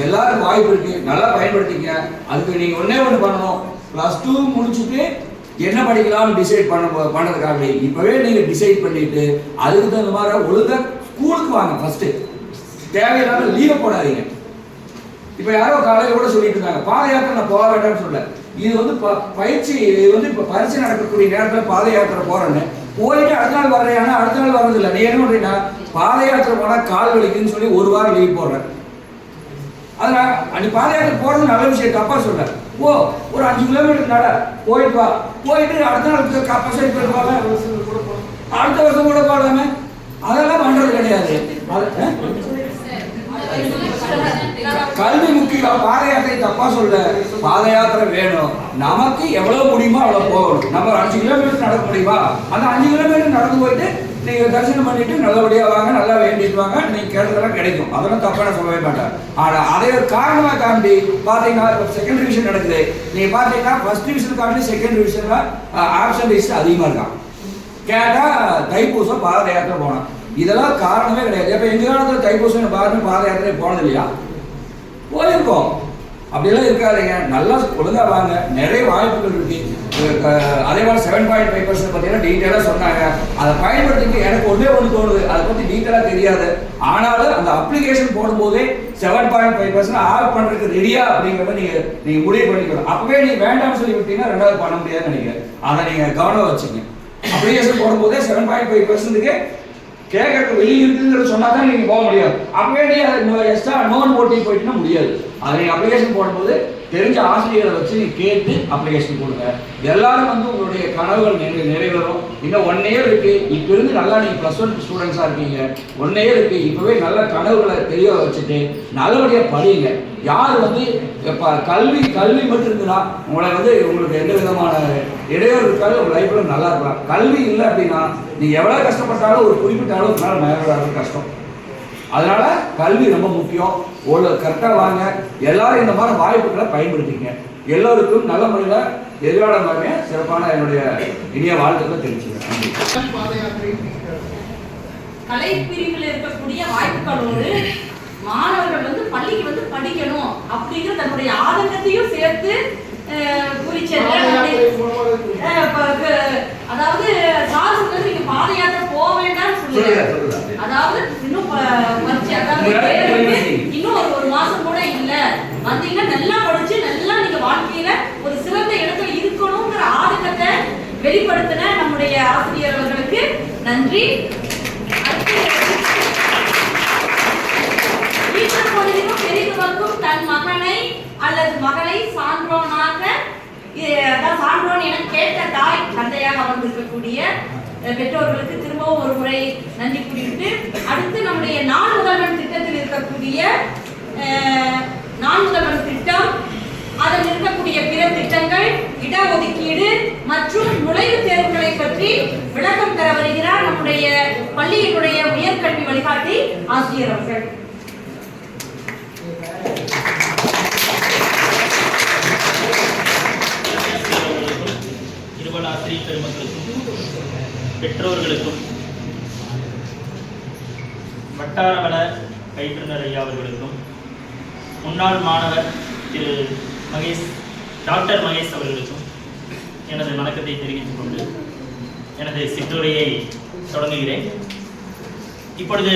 எல்லாரும் வாய்ப்பு இருக்கு, நல்லா பயன்படுத்திங்க. அதுக்கு நீங்க ஒண்ணு பண்ணணும், +2 முடிச்சுட்டு என்ன படிக்கலாம்னு டிசைட் பண்ணுறதுக்காக இப்பவே நீங்க டிசைட் பண்ணிட்டு அதுக்கு தகுந்த மாதிரி ஒழுங்கா ஸ்கூலுக்கு வாங்க. ஃபர்ஸ்ட் தேவையில்லாம லீவ் போடாதீங்க. இப்ப யாரோ காலையில் கூட சொல்லிட்டு இருந்தாங்க, பாத யாத்திரை நான் போக வேண்டாம்னு சொல்ல. இது வந்து பயிற்சி, இது வந்து இப்போ பரிசு நடக்கக்கூடிய நேரத்தில் பாத யாத்திரை போறேன்னு போயிட்டு அடுத்த நாள் வர்றேன். ஆனால் அடுத்த நாள் வர்றது இல்லை. நீ என்ன பண்ணுறீங்கன்னா பாத யாத்திரை போனால் கால் வலிக்குன்னு சொல்லி 1 வாரம் லீவ் போடுறேன். அதனால அன்னைக்கு பாத யாத்திரை போறது நல்ல விஷயம், தப்பா சொல்ல. ஓ ஒரு 5 கிலோமீட்டர் நட போயிட்டு வா, போயிட்டு அடுத்த நாள் பசங்க போயிருப்பாங்க, அடுத்த வருஷம் கூட போகலாமே, அதெல்லாம் பண்றது கிடையாது. கல்வி முக்கியம். பாத யாத்திரை தப்பா சொல்ல, பாத யாத்திரை வேணும். நமக்கு எவ்வளவு முடியுமோ அவ்வளவு போகணும். நம்ம 5 கிலோமீட்டர் நடக்க முடியுமா, அந்த 5 கிலோமீட்டர் நடந்து போயிட்டு நீங்க தரிசனம் பண்ணிட்டு நல்லபடியா வாங்க, நல்லா வேண்டிட்டு வாங்க, நீங்க கேட்டதெல்லாம் கிடைக்கும். அதெல்லாம் தப்பா நான் சொல்லவே மாட்டேன். ஆனா அதை ஒரு காரணமா காண்டி பாத்தீங்கன்னா செகண்ட் டிவிஷன் நடக்குது, நீங்க பாத்தீங்கன்னா ஃபர்ஸ்ட் டிவிஷன் காண்டி செகண்ட் டிவிஷன்ல ஆப்சன்டேஜ் அதிகமா இருக்கான். கேட்டா தைப்பூசம் பாத யாத்திரை போனோம், இதெல்லாம் காரணமே கிடையாது. இப்ப எங்க காலத்துல தைப்பூசம் பாத யாத்திரை போனது இல்லையா? போயிருக்கோம். அப்படியெல்லாம் இருக்காதுங்க, நல்லா ஒழுங்கா வாங்க, நிறைய வாய்ப்புகள் இருக்கு. அதே மாதிரி 7.5% பார்த்தீங்கன்னா டீட்டெயிலாக சொன்னாங்க. அதை பயன்படுத்திட்டு எனக்கு ஒன்று தோணுது, அதை பற்றி டீட்டெயிலாக தெரியாது. ஆனாலும் அந்த அப்ளிகேஷன் போடும்போதே 7.5% ஆஃப் பண்ணுறதுக்கு ரெடியா அப்படிங்கிறத நீங்கள் முடிவு பண்ணிக்கணும். அப்பவே நீங்கள் வேண்டாம்னு சொல்லி விட்டீங்கன்னா ரெண்டாவது பண்ண முடியாதுன்னு நினைக்கிறேன். அதை நீங்கள் கவனம் வச்சுங்க. அப்ளிகேஷன் போடும்போதே 7.5%க்கு கேட்கறதுக்கு வெளியே இருக்குங்கிறது சொன்னா தான் நீங்க போக முடியாது. அப்பவே நீங்க எக்ஸ்ட்ரா நோன் போட்டி போயிட்டுனா முடியாது. அதை நீங்க அப்ளிகேஷன் போடும்போது தெரிஞ்ச ஆசிரியரை வச்சு நீங்க கேட்டு அப்ளிகேஷன் போடுங்க. எல்லாரும் வந்து உங்களுடைய கனவுகள் நிறைவேறும். இன்னும் 1 இயர் இருக்கு. இப்ப இருந்து நல்லா நீங்க +1 ஸ்டூடெண்ட்ஸா இருக்கீங்க. 1 இயர் இருக்கு. இப்பவே நல்ல கனவுகளை தெரிய வச்சுட்டு நல்லபடியா படிங்க. யார் வந்து கல்வி மட்டும் இருக்குன்னா உங்களை வந்து உங்களுக்கு எந்த விதமான இடையூறு இருக்காது, உங்க லைஃப்ல நல்லா இருக்கலாம். கல்வி இல்லை அப்படின்னா நீங்க எவ்வளவு கஷ்டப்பட்டாலும் ஒரு குறிப்பிட்ட அளவுக்கு மேல மேலே கஷ்டம். அதனால கல்வி ரொம்ப முக்கியம். கரெக்டா வாங்க. எல்லாரும் இந்த மாதிரி வாய்ப்புகளை பயன்படுத்திங்க. எல்லோருக்கும் நல்ல முறையில் எதிர்காலம் மாதிரி சிறப்பான என்னுடைய இனிய வாழ்த்துக்களை தெரிவிச்சுக்கிறேன். கலை பிரிவில் இருக்கக்கூடிய வாய்ப்புகளோடு மாணவர்கள் வந்து பள்ளிக்கு வந்து படிக்கணும் அப்படிங்கிற தன்னுடைய ஆதங்கத்தையும் சேர்த்து அதாவது சார் சொல்றது நீங்க பாத யாத்திரை போக வேண்டாம்னு சொல்லுங்க. அதாவது இன்னும் இன்னும் ஒரு மாசம் கூட இல்ல, வந்தீங்கன்னா நல்லா படிச்சு நல்லா நீங்க வாழ்க்கையில ஒரு சிறந்த இடத்துல இருக்கணுங்கிற ஆதங்கத்தை வெளிப்படுத்தின நம்முடைய ஆசிரியர் அவர்களுக்கு நன்றி. பெரியவருக்கும் தன் மகனை அல்லது மகளை சான்றோனாக சான்றோன் என கேட்ட தாய் தந்தையாக அமர்ந்திருக்கக்கூடிய பெற்றோர்களுக்கு திரும்பவும் ஒரு முறை நன்றி கூறிவிட்டு, அடுத்து நம்முடைய நான் முதல்வன் திட்டத்தில் இருக்கக்கூடிய நான் முதல்வன் திட்டம், அதில் இருக்கக்கூடிய பிற திட்டங்கள், இடஒதுக்கீடு மற்றும் நுழைவுத் தேர்வுகளை பற்றி விளக்கம் தர வருகிறார் நம்முடைய பள்ளியினுடைய உயர்கல்வி வழிகாட்டி ஆசிரியர் அவர்கள். ஆசிரியர் பெருமக்களுக்கும் பெற்றோர்களுக்கும் வட்டார வள பயிற்றுனர் ஐயா அவர்களுக்கும் முன்னாள் மாணவர் திரு டாக்டர் மகேஷ் அவர்களுக்கும் எனது வணக்கத்தை தெரிவித்துக் கொண்டு எனது சிற்றுரையை தொடங்குகிறேன். இப்பொழுது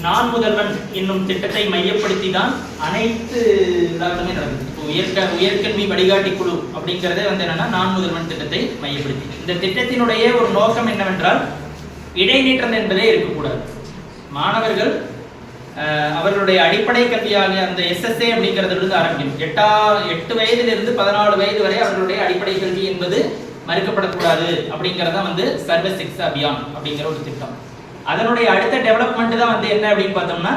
நான் முதல்வன் என்னும் திட்டத்தை மையப்படுத்தி தான் அனைத்து விழாக்களுமே நடக்குது. உயர்கல்வி வழிகாட்டி குழு அப்படிங்கிறதே வந்து என்னன்னா நான் முதல்வன் திட்டத்தை மையப்படுத்தி. இந்த திட்டத்தினுடைய ஒரு நோக்கம் என்னவென்றால் இடைநீற்றம் என்பதே இருக்கக்கூடாது. மாணவர்கள் அவர்களுடைய அடிப்படை கல்வியாக அந்த SSA அப்படிங்கிறதுலேருந்து ஆரம்பிக்கும். 8 வயதிலிருந்து 14 வயது வரை அவர்களுடைய அடிப்படை கல்வி என்பது மறுக்கப்படக்கூடாது அப்படிங்கிறதா வந்து சர்வ சிக்ஷா அபியான் அப்படிங்கிற ஒரு திட்டம். அதனுடைய அடுத்த டெவலப்மெண்ட் தான் வந்து என்ன அப்படின்னு பார்த்தோம்னா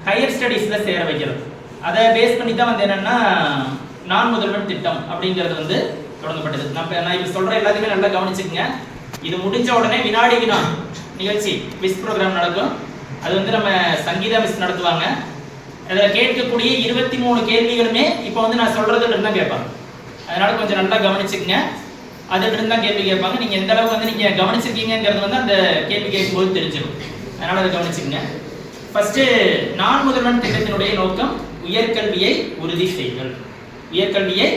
ஹையர் ஸ்டடீஸ்ல சேர வைக்கிறது. அதை பேஸ் பண்ணி தான் வந்து என்னன்னா நான் முதல்வன் திட்டம் அப்படிங்கிறது வந்து தொடங்கப்பட்டது. நான் இப்போ சொல்ற எல்லாத்தையுமே நல்லா கவனிச்சுக்கங்க. இது முடிஞ்ச உடனே வினாடி வினா நிகழ்ச்சி குவிஸ் ப்ரோக்ராம் நடக்கும். அது வந்து நம்ம சங்கீதா மிஸ் நடத்துவாங்க. அதில் கேட்கக்கூடிய 23 கேள்விகளுமே இப்போ வந்து நான் சொல்றதுல இருந்து தான் கேட்பாங்க. அதனால கொஞ்சம் நல்லா கவனிச்சுக்கங்க. அதுல இருந்து தான் கேள்வி கேட்பாங்க. நீங்க எந்த அளவுக்கு வந்து நீங்க கவனிச்சிருக்கீங்கிறது வந்து அந்த கேள்வி கேட்கும்போது தெரிஞ்சிடும். அதனால அதை கவனிச்சுக்கங்க. ஃபர்ஸ்ட் நான் முதல்வன் திட்டத்தினுடைய நோக்கம் உயர்கல்வியை உறுதி செய்தல். உயர்கல்வியை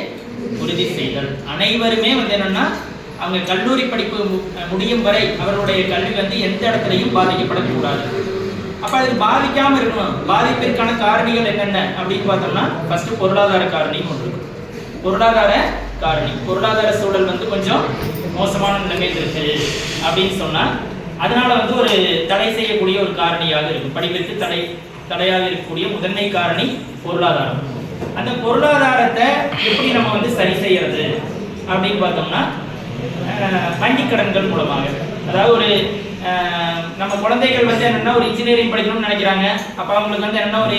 உறுதி செய்தல். அனைவருமே வந்து என்னன்னா அவங்க கல்லூரி படிப்பு முடியும் வரை அவர்களுடைய கல்வி வந்து எந்த இடத்துலையும் பாதிக்கப்படக்கூடாது. அப்ப அது பாதிக்காம இருக்கணும். பாதிப்பிற்கான காரணிகள் என்னென்ன அப்படின்னு பார்த்தோம்னா ஃபர்ஸ்ட் பொருளாதார காரணி ஒன்று. பொருளாதார காரணி, பொருளாதார சூழல் வந்து கொஞ்சம் மோசமான நிலைமையில் இருக்கு அப்படின்னு சொன்னா அதனால வந்து ஒரு தடை செய்யக்கூடிய ஒரு காரணியாக இருக்கும். படிப்பிற்கு தடை தடையாக இருக்கக்கூடிய முதன்மை காரணி பொருளாதாரம். அந்த பொருளாதாரத்தை எப்படி நம்ம வந்து சரி செய்யறது அப்படின்னு பார்த்தோம்னா வங்கி கடன்கள் மூலமாக. அதாவது ஒரு நம்ம குழந்தைகள் வந்து என்னன்னா ஒரு இன்ஜினியரிங் படிக்கணும்னு நினைக்கிறாங்க. அப்போ அவங்களுக்கு வந்து என்னன்னா ஒரு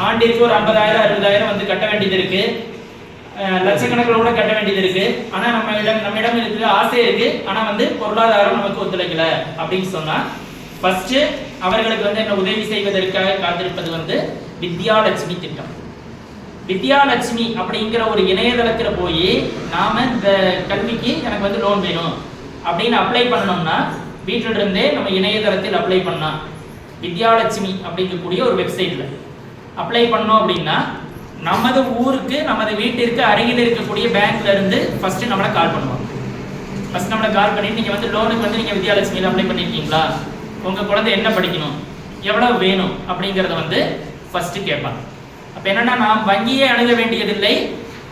ஆண்டிற்கு ஒரு 50,000 60,000 வந்து கட்ட வேண்டியது இருக்கு, லட்சக்கணக்கில் கூட கட்ட வேண்டியது இருக்கு. ஆனா நம்மிடம் இருக்குது, ஆசை இருக்கு, ஆனா வந்து பொருளாதாரம் நமக்கு ஒத்துழைக்கல அப்படின்னு சொன்னா ஃபர்ஸ்ட் அவர்களுக்கு வந்து என்ன உதவி செய்வதற்காக காத்திருப்பது வந்து வித்யாலட்சுமி திட்டம். வித்யாலட்சுமி அப்படிங்கிற ஒரு இணையதளத்துல போய் நாம இந்த கல்விக்கு எனக்கு வந்து லோன் வேணும் அப்படின்னு அப்ளை பண்ணணும்னா வீட்டில இருந்தே நம்ம இணையதளத்தில் அப்ளை பண்ணா வித்யாலட்சுமி அப்படிங்கக்கூடிய ஒரு வெப்சைட்ல அப்ளை பண்ணோம் அப்படின்னா நமது ஊருக்கு நமது வீட்டிற்கு அருகில் இருக்கக்கூடிய பேங்க்ல இருந்து ஃபர்ஸ்ட் நம்மளை கால் பண்ணுவாங்க. ஃபர்ஸ்ட் நம்மளை கால் பண்ணி நீங்க வந்து லோனுக்கு வந்து நீங்க வித்யாலட்சுமியில் அப்ளை பண்ணிருக்கீங்களா, உங்க குழந்தை என்ன படிக்கணும், எவ்வளவு வேணும் அப்படிங்கறத வந்து ஃபர்ஸ்ட் கேட்பாங்க. அப்ப என்னன்னா நாம் வங்கியை அணுக வேண்டியதில்லை,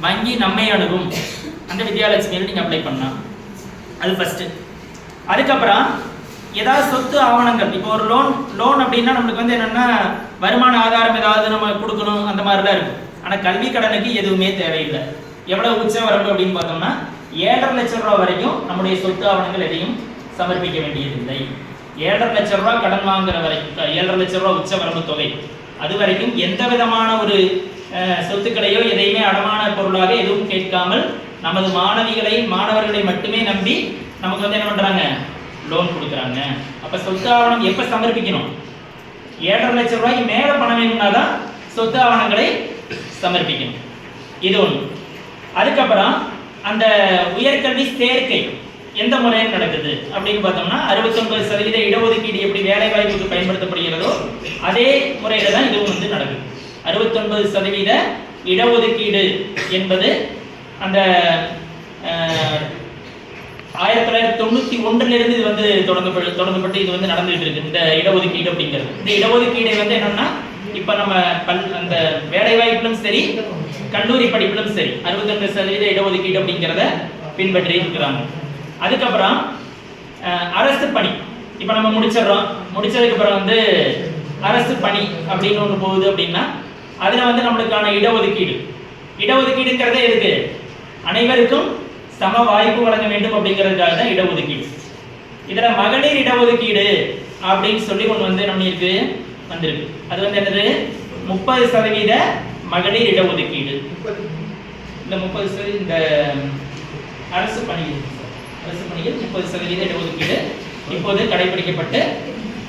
வங்கி நம்மை அணுகும். அந்த வித்யாலட்சுமியில் நீங்க அப்ளை பண்ணா அது ஃபர்ஸ்ட். அதுக்கப்புறம் ஏதாவது சொத்து ஆவணங்கள், இப்போ ஒரு லோன் அப்படின்னா நம்மளுக்கு வந்து என்னன்னா வருமான ஆதாரம் ஏதாவது நம்ம கொடுக்கணும் அந்த மாதிரிலாம் இருக்கும். ஆனா கல்வி கடனுக்கு எதுவுமே தேவையில்லை. எவ்வளவு உச்ச வரம்பு அப்படின்னு பார்த்தோம்னா 7.5 லட்சம் ரூபாய் வரைக்கும் நம்முடைய சொத்து ஆவணங்கள் எதையும் சமர்ப்பிக்க வேண்டியதில்லை. 7.5 லட்சம் ரூபாய் கடன் வாங்குற வரைக்கும் 7.5 லட்சம் ரூபாய் உச்ச வரம்பு தொகை, அது வரைக்கும் எந்த விதமான ஒரு சொத்துக்களையோ எதையுமே அடமான பொருளாக எதுவும் கேட்காமல் நமது மாணவர்களை மட்டுமே நம்பி நமக்கு வந்து என்ன பண்றாங்க, லோன் கொடுக்குறாங்க. அப்ப சொத்து ஆவணம் எப்ப சமர்ப்பிக்கணும், 7.5 லட்சம் ரூபாய்க்கு மேல பணம் வேணும்னா தான் சொத்து ஆவணங்களை சமர்ப்பிக்கணும். இது ஒண்ணு. அதுக்கப்புறம் அந்த உயர்கல்வி சேர்க்கை எந்த முறையில் நடக்குது அப்படின்னு பார்த்தோம்னா 69% இடஒதுக்கீடு எப்படி வேலை வாய்ப்புக்கு பயன்படுத்தப்படுகிறதோ அதே முறையில தான் இதுவும் வந்து நடக்குது. 69% இடஒதுக்கீடு என்பது அந்த 1991 இது வந்து தொடங்கப்பட்டு இது வந்து நடந்துட்டு இருக்கு. இந்த இடஒதுக்கீடு அப்படிங்கிறது, இந்த இடஒதுக்கீடை வந்து என்னன்னா இப்ப நம்ம அந்த வேலை வாய்ப்பிலும் சரி கல்லூரி படிப்பிலும் சரி 62% இடஒதுக்கீடு அப்படிங்கிறத பின்பற்றி இருக்கிறாங்க. அதுக்கப்புறம் அரசு பணி இப்ப நம்ம முடிச்சதுக்கு அப்புறம் வந்து அரசு பணி அப்படின்னு ஒண்ணு போகுது அப்படின்னா அதுல வந்து நம்மளுக்கான இடஒதுக்கீடுங்கிறதே எதுக்கு, அனைவருக்கும் சம வாய்ப்பு வழங்க வேண்டும் அப்படிங்கிறதுக்காக தான் இடஒதுக்கீடு. இதுல மகளிர் இடஒதுக்கீடு அப்படின்னு சொல்லி ஒண்ணு வந்து நம்ம வந்திருக்கு. அது வந்து என்னது, 30% மகளிர் இடஒதுக்கீடு. இந்த 30% இந்த அரசு பணியில் 30% இடஒதுக்கீடு இப்போது கடைபிடிக்கப்பட்டு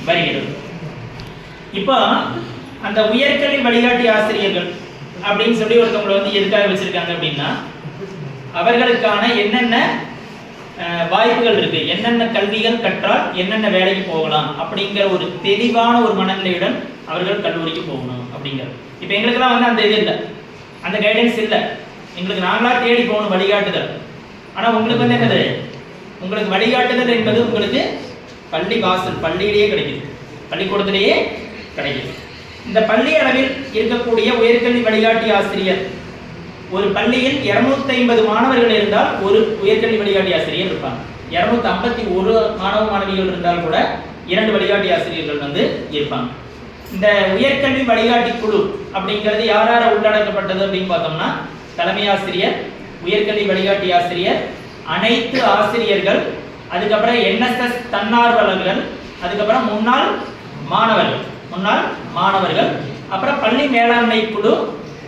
வருகிறது. இப்போ அந்த உயர்கல்வி வழிகாட்டி ஆசிரியர்கள் அப்படின்னு சொல்லி ஒருத்தவங்களை வந்து எதுக்காக வச்சிருக்காங்க அப்படின்னா அவர்களுக்கான என்னென்ன வாய்ப்புகள் இருக்கு, என்னென்ன கல்விகள் கற்றால் என்னென்ன வேலைக்கு போகலாம் அப்படிங்கிற ஒரு தெளிவான ஒரு மனநிலையுடன் அவர்கள் கல்லூரிக்கு போகணும் அப்படிங்கிறது. இப்போ எங்களுக்கெல்லாம் வந்து அந்த இது இல்லை, அந்த கைடன்ஸ் இல்லை. எங்களுக்கு நாங்களா தேடி போகணும் வழிகாட்டுதல். ஆனா உங்களுக்கு வந்து என்னது, உங்களுக்கு வழிகாட்டுதல் என்பது உங்களுக்கு பள்ளி வாசல் பள்ளியிலேயே கிடைக்குது, பள்ளிக்கூடத்திலேயே கிடைக்குது. இந்த பள்ளி அளவில் இருக்கக்கூடிய உயர்கல்வி வழிகாட்டி ஆசிரியர், ஒரு பள்ளியில் 250 மாணவர்கள் இருந்தால் ஒரு உயர்கல்வி வழிகாட்டி ஆசிரியர் இருப்பாங்க. 251 மாணவ மாணவிகள் இருந்தால் கூட 2 வழிகாட்டி ஆசிரியர்கள் வந்து இருப்பாங்க. இந்த உயர்கல்வி வழிகாட்டி குழு அப்படிங்கிறது யாரார உள்ளடக்கப்பட்டது அப்படின்னு பார்த்தோம்னா தலைமை ஆசிரியர், உயர்கல்வி வழிகாட்டி ஆசிரியர், அனைத்து ஆசிரியர்கள், அதுக்கப்புறம் NSS தன்னார்வலர்கள், அதுக்கப்புறம் முன்னாள் மாணவர்கள், அப்புறம் பள்ளி மேலாண்மை குழு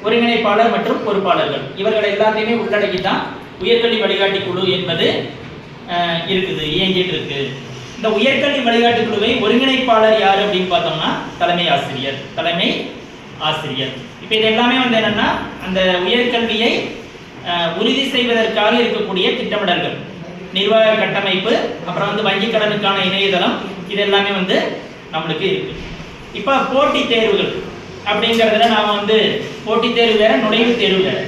ஒருங்கிணைப்பாளர் மற்றும் பொறுப்பாளர்கள், இவர்கள் எல்லாத்தையுமே உள்ளடக்கி தான் உயர்கல்வி வழிகாட்டி குழு என்பது இருக்குது, இயங்கிட்டு இருக்கு. இந்த உயர்கல்வி வழிகாட்டி குழுவை ஒருங்கிணைப்பாளர் யார் அப்படின்னு பார்த்தோம்னா தலைமை ஆசிரியர். இப்போ இது எல்லாமே வந்து என்னன்னா அந்த உயர்கல்வியை உறுதி செய்வதற்காக இருக்கக்கூடிய திட்டமிடல்கள், நிர்வாக கட்டமைப்பு, அப்புறம் வந்து வங்கி கடனுக்கான இணையதளம், இது எல்லாமே வந்து நம்மளுக்கு இருக்கு. இப்போ போட்டித் தேர்வுகள் அப்படிங்கிறதுல நாம வந்து போட்டித் தேர்வு வேற, நுழைவுத் தேர்வு வேற.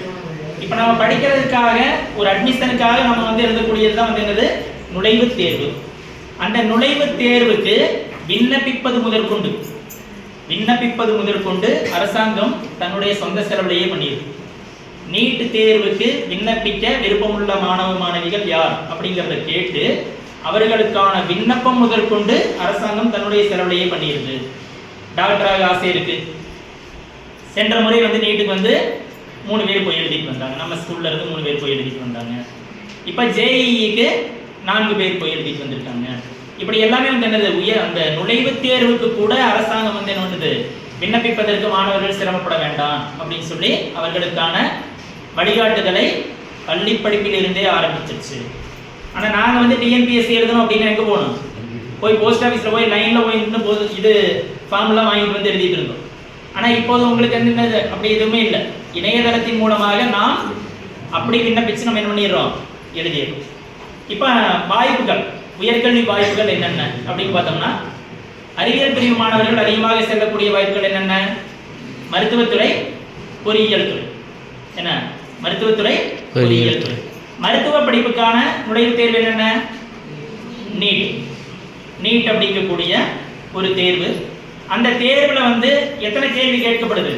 இப்போ நம்ம படிக்கிறதுக்காக ஒரு அட்மிஷனுக்காக நம்ம வந்து எழுதக்கூடியது தான் வந்து என்னது, நுழைவுத் தேர்வு. அந்த நுழைவுத் தேர்வுக்கு விண்ணப்பிப்பது முதற்கொண்டு அரசாங்கம் தன்னுடைய சொந்த செலவிலேயே பண்ணியிருக்கு. நீட் தேர்வுக்கு விண்ணப்பிக்க விருப்பமுள்ள மாணவ மாணவிகள் யார் அப்படிங்கிறத கேட்டு அவர்களுக்கான விண்ணப்பம் முதற்கொண்டு அரசாங்கம் தன்னுடைய செலவிலேயே பண்ணியிருக்கு. டாக்டராக ஆசை இருக்கு. சென்ற முறை வந்து நீட்டுக்கு வந்து 3 பேர் போய் எழுதிட்டு வந்தாங்க. நம்ம ஸ்கூல்ல இருந்து 3 பேர் போய் எழுதிட்டு வந்தாங்க. இப்போ ஜேஇஇக்கு 4 பேர் போய் எழுதிட்டு வந்திருக்காங்க. இப்படி எல்லாமே வந்து என்னது அந்த நுழைவுத் தேர்வுக்கு கூட அரசாங்கம் வந்து என்ன பண்ணுது, விண்ணப்பிப்பதற்கு மாணவர்கள் சிரமப்பட வேண்டாம் அப்படின்னு சொல்லி அவர்களுக்கான வழிகாட்டுதலை பள்ளி படிப்பில் இருந்தே ஆரம்பிச்சிருச்சு. ஆனால் நாங்கள் வந்து டிஎன்பிஎஸ்சி எழுதணும் அப்படின்னா எங்கே போகணும், போய் போஸ்ட் ஆஃபீஸில் போய் லைனில் போய் நின்று போது இது ஃபார்ம்லாம் வாங்கிட்டு வந்து எழுதிட்டு இருந்தோம். ஆனால் இப்போது உங்களுக்கு என்னது அப்படி எதுவுமே இல்லை. இணையதளத்தின் மூலமாக நாம் அப்படி விண்ணப்பிச்சு நம்ம என்ன பண்ணிடுறோம், எழுதிடுறோம். இப்போ வாய்ப்புகள், உயர்கல்வி வாய்ப்புகள் என்னென்ன அப்படின்னு பார்த்தோம்னா, அறிவியல் பிரிவு மாணவர்கள் அதிகமாக செல்லக்கூடிய வாய்ப்புகள் என்னென்ன? மருத்துவத்துறை, பொறியியல் துறை. என்ன? மருத்துவத்துறை, பொறியியல் துறை. மருத்துவ படிப்புக்கான நுழைவுத் தேர்வு என்னென்ன? நீட். நீட் அப்படிங்கக்கூடிய ஒரு தேர்வு. அந்த தேர்வில் வந்து எத்தனை கேள்வி கேட்கப்படுது?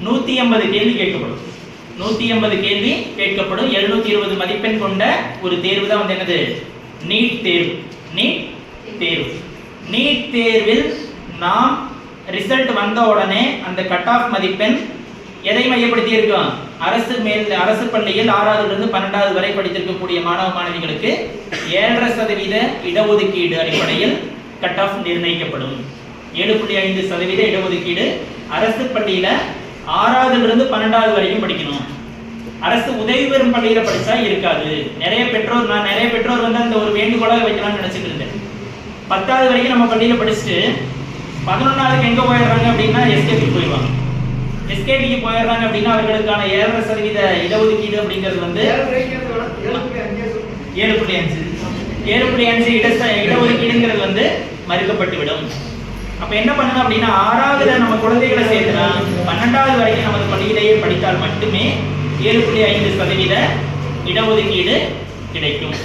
150 கேள்வி கேட்கப்படும். 150 கேள்வி கேட்கப்படும். 720 மதிப்பெண் கொண்ட ஒரு தேர்வு தான் வந்து என்னது, நீட் தேர்வு. நீட் தேர்வு. நீட் தேர்வில் நாம் ரிசல்ட் வந்த உடனே அந்த கட் ஆஃப் மதிப்பெண் எதை மையப்படுத்தி இருக்கோம்? அரசு பள்ளியில் 6வது 12வது வரை படித்திருக்கக்கூடிய மாணவ மாணவிகளுக்கு 7.5% இடஒதுக்கீடு அடிப்படையில் கட் ஆஃப் நிர்ணயிக்கப்படும். 7.5% இடஒதுக்கீடு. அரசு பள்ளியில 6வது 12வது வரைக்கும் படிக்கணும். அரசு உதவி பெறும் பள்ளியில படிச்சா இருக்காது. நிறைய பெற்றோர் வந்து அந்த ஒரு வேண்டுகோளாக வைக்கலாம்னு நினைச்சிட்டு இருந்தேன். 10வது வரைக்கும் நம்ம பள்ளியில படிச்சுட்டு 11வது எங்க போயிடுறாங்க அப்படின்னா எஸ்கேபி போயிடுவாங்க. எஸ்கேபிக்கு போயிடுறாங்க அப்படின்னா அவர்களுக்கான 7.5% இடஒதுக்கீடு அப்படிங்கிறது வந்து 7.5 இடஒதுக்கீடுங்கிறது வந்து மறுக்கப்பட்டுவிடும். அப்ப என்ன பண்ணணும் அப்படின்னா, 6வதுல நம்ம குழந்தைகளை சேர்த்துனா 12வது வரைக்கும் நமது பள்ளியிலேயே படித்தால் மட்டுமே 7.5% இடஒதுக்கீடு கிடைக்கும்.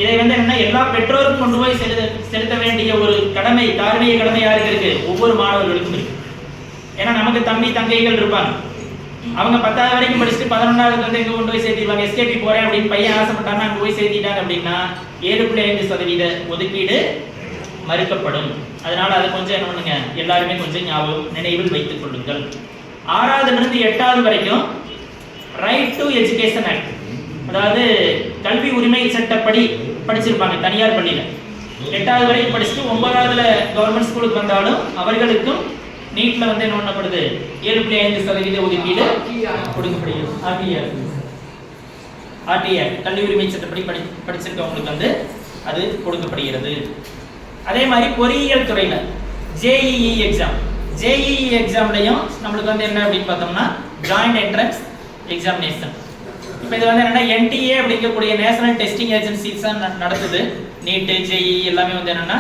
இதை வந்து என்ன, எல்லா பெற்றோரும் கொண்டு போய் செலுத்த வேண்டிய ஒரு கடமை, தார்மீக கடமை யாருக்கு இருக்கு? ஒவ்வொரு மாணவர்களுக்கும் இருக்கு. ஏன்னா நமக்கு தம்பி தங்கைகள் இருப்பாங்க. அவங்க 10வது வரைக்கும் படிச்சுட்டு 11வது வந்து எங்க கொண்டு போய் சேர்த்திடுவாங்க. எஸ்கேபி போறேன் அப்படின்னு பையன் ஆசைப்பட்டாங்கன்னா அங்கே போய் சேர்த்திட்டாங்க அப்படின்னா 7.5% ஒதுக்கீடு மறுக்கப்படும். அதனால அதை கொஞ்சம் என்ன பண்ணுங்க, எல்லாருமே கொஞ்சம் நினைவில் வைத்துக் கொள்ளுங்கள். 6வது 8வது வரைக்கும் ரைட் டு எஜுகேஷன் ஆக்ட், அதாவது கல்வி உரிமை சட்டப்படி படிச்சிருப்பாங்க தனியார் பள்ளியில. 8வது வரைக்கும் படிச்சுட்டு 9வதுல கவர்மெண்ட் ஸ்கூலுக்கு வந்தாலும் அவர்களுக்கும் நீட்ல வந்து என்ன பண்ணப்படுது, 7.5% ஒதுக்கீடு கொடுக்கப்படுகிறது. ஆர்டிஆர் கல்வி உரிமை சட்டப்படி படிச்சிருக்கவங்களுக்கு வந்து அது கொடுக்கப்படுகிறது. அதே மாதிரி பொறியியல் துறையில ஜேஇஇ எக்ஸாம்லையும் நம்மளுக்கு வந்து என்ன அப்படின்னு பார்த்தோம்னா ஜாயிண்ட் என்ட்ரன்ஸ் எக்ஸாமினேஷன். இப்போ இது வந்து என்னன்னா என்டிஏ அப்படிங்கக்கூடிய நேஷனல் டெஸ்டிங் ஏஜென்சிஸ் தான் நடத்துது. நீட்டு, ஜேஇஇ எல்லாமே வந்து என்னன்னா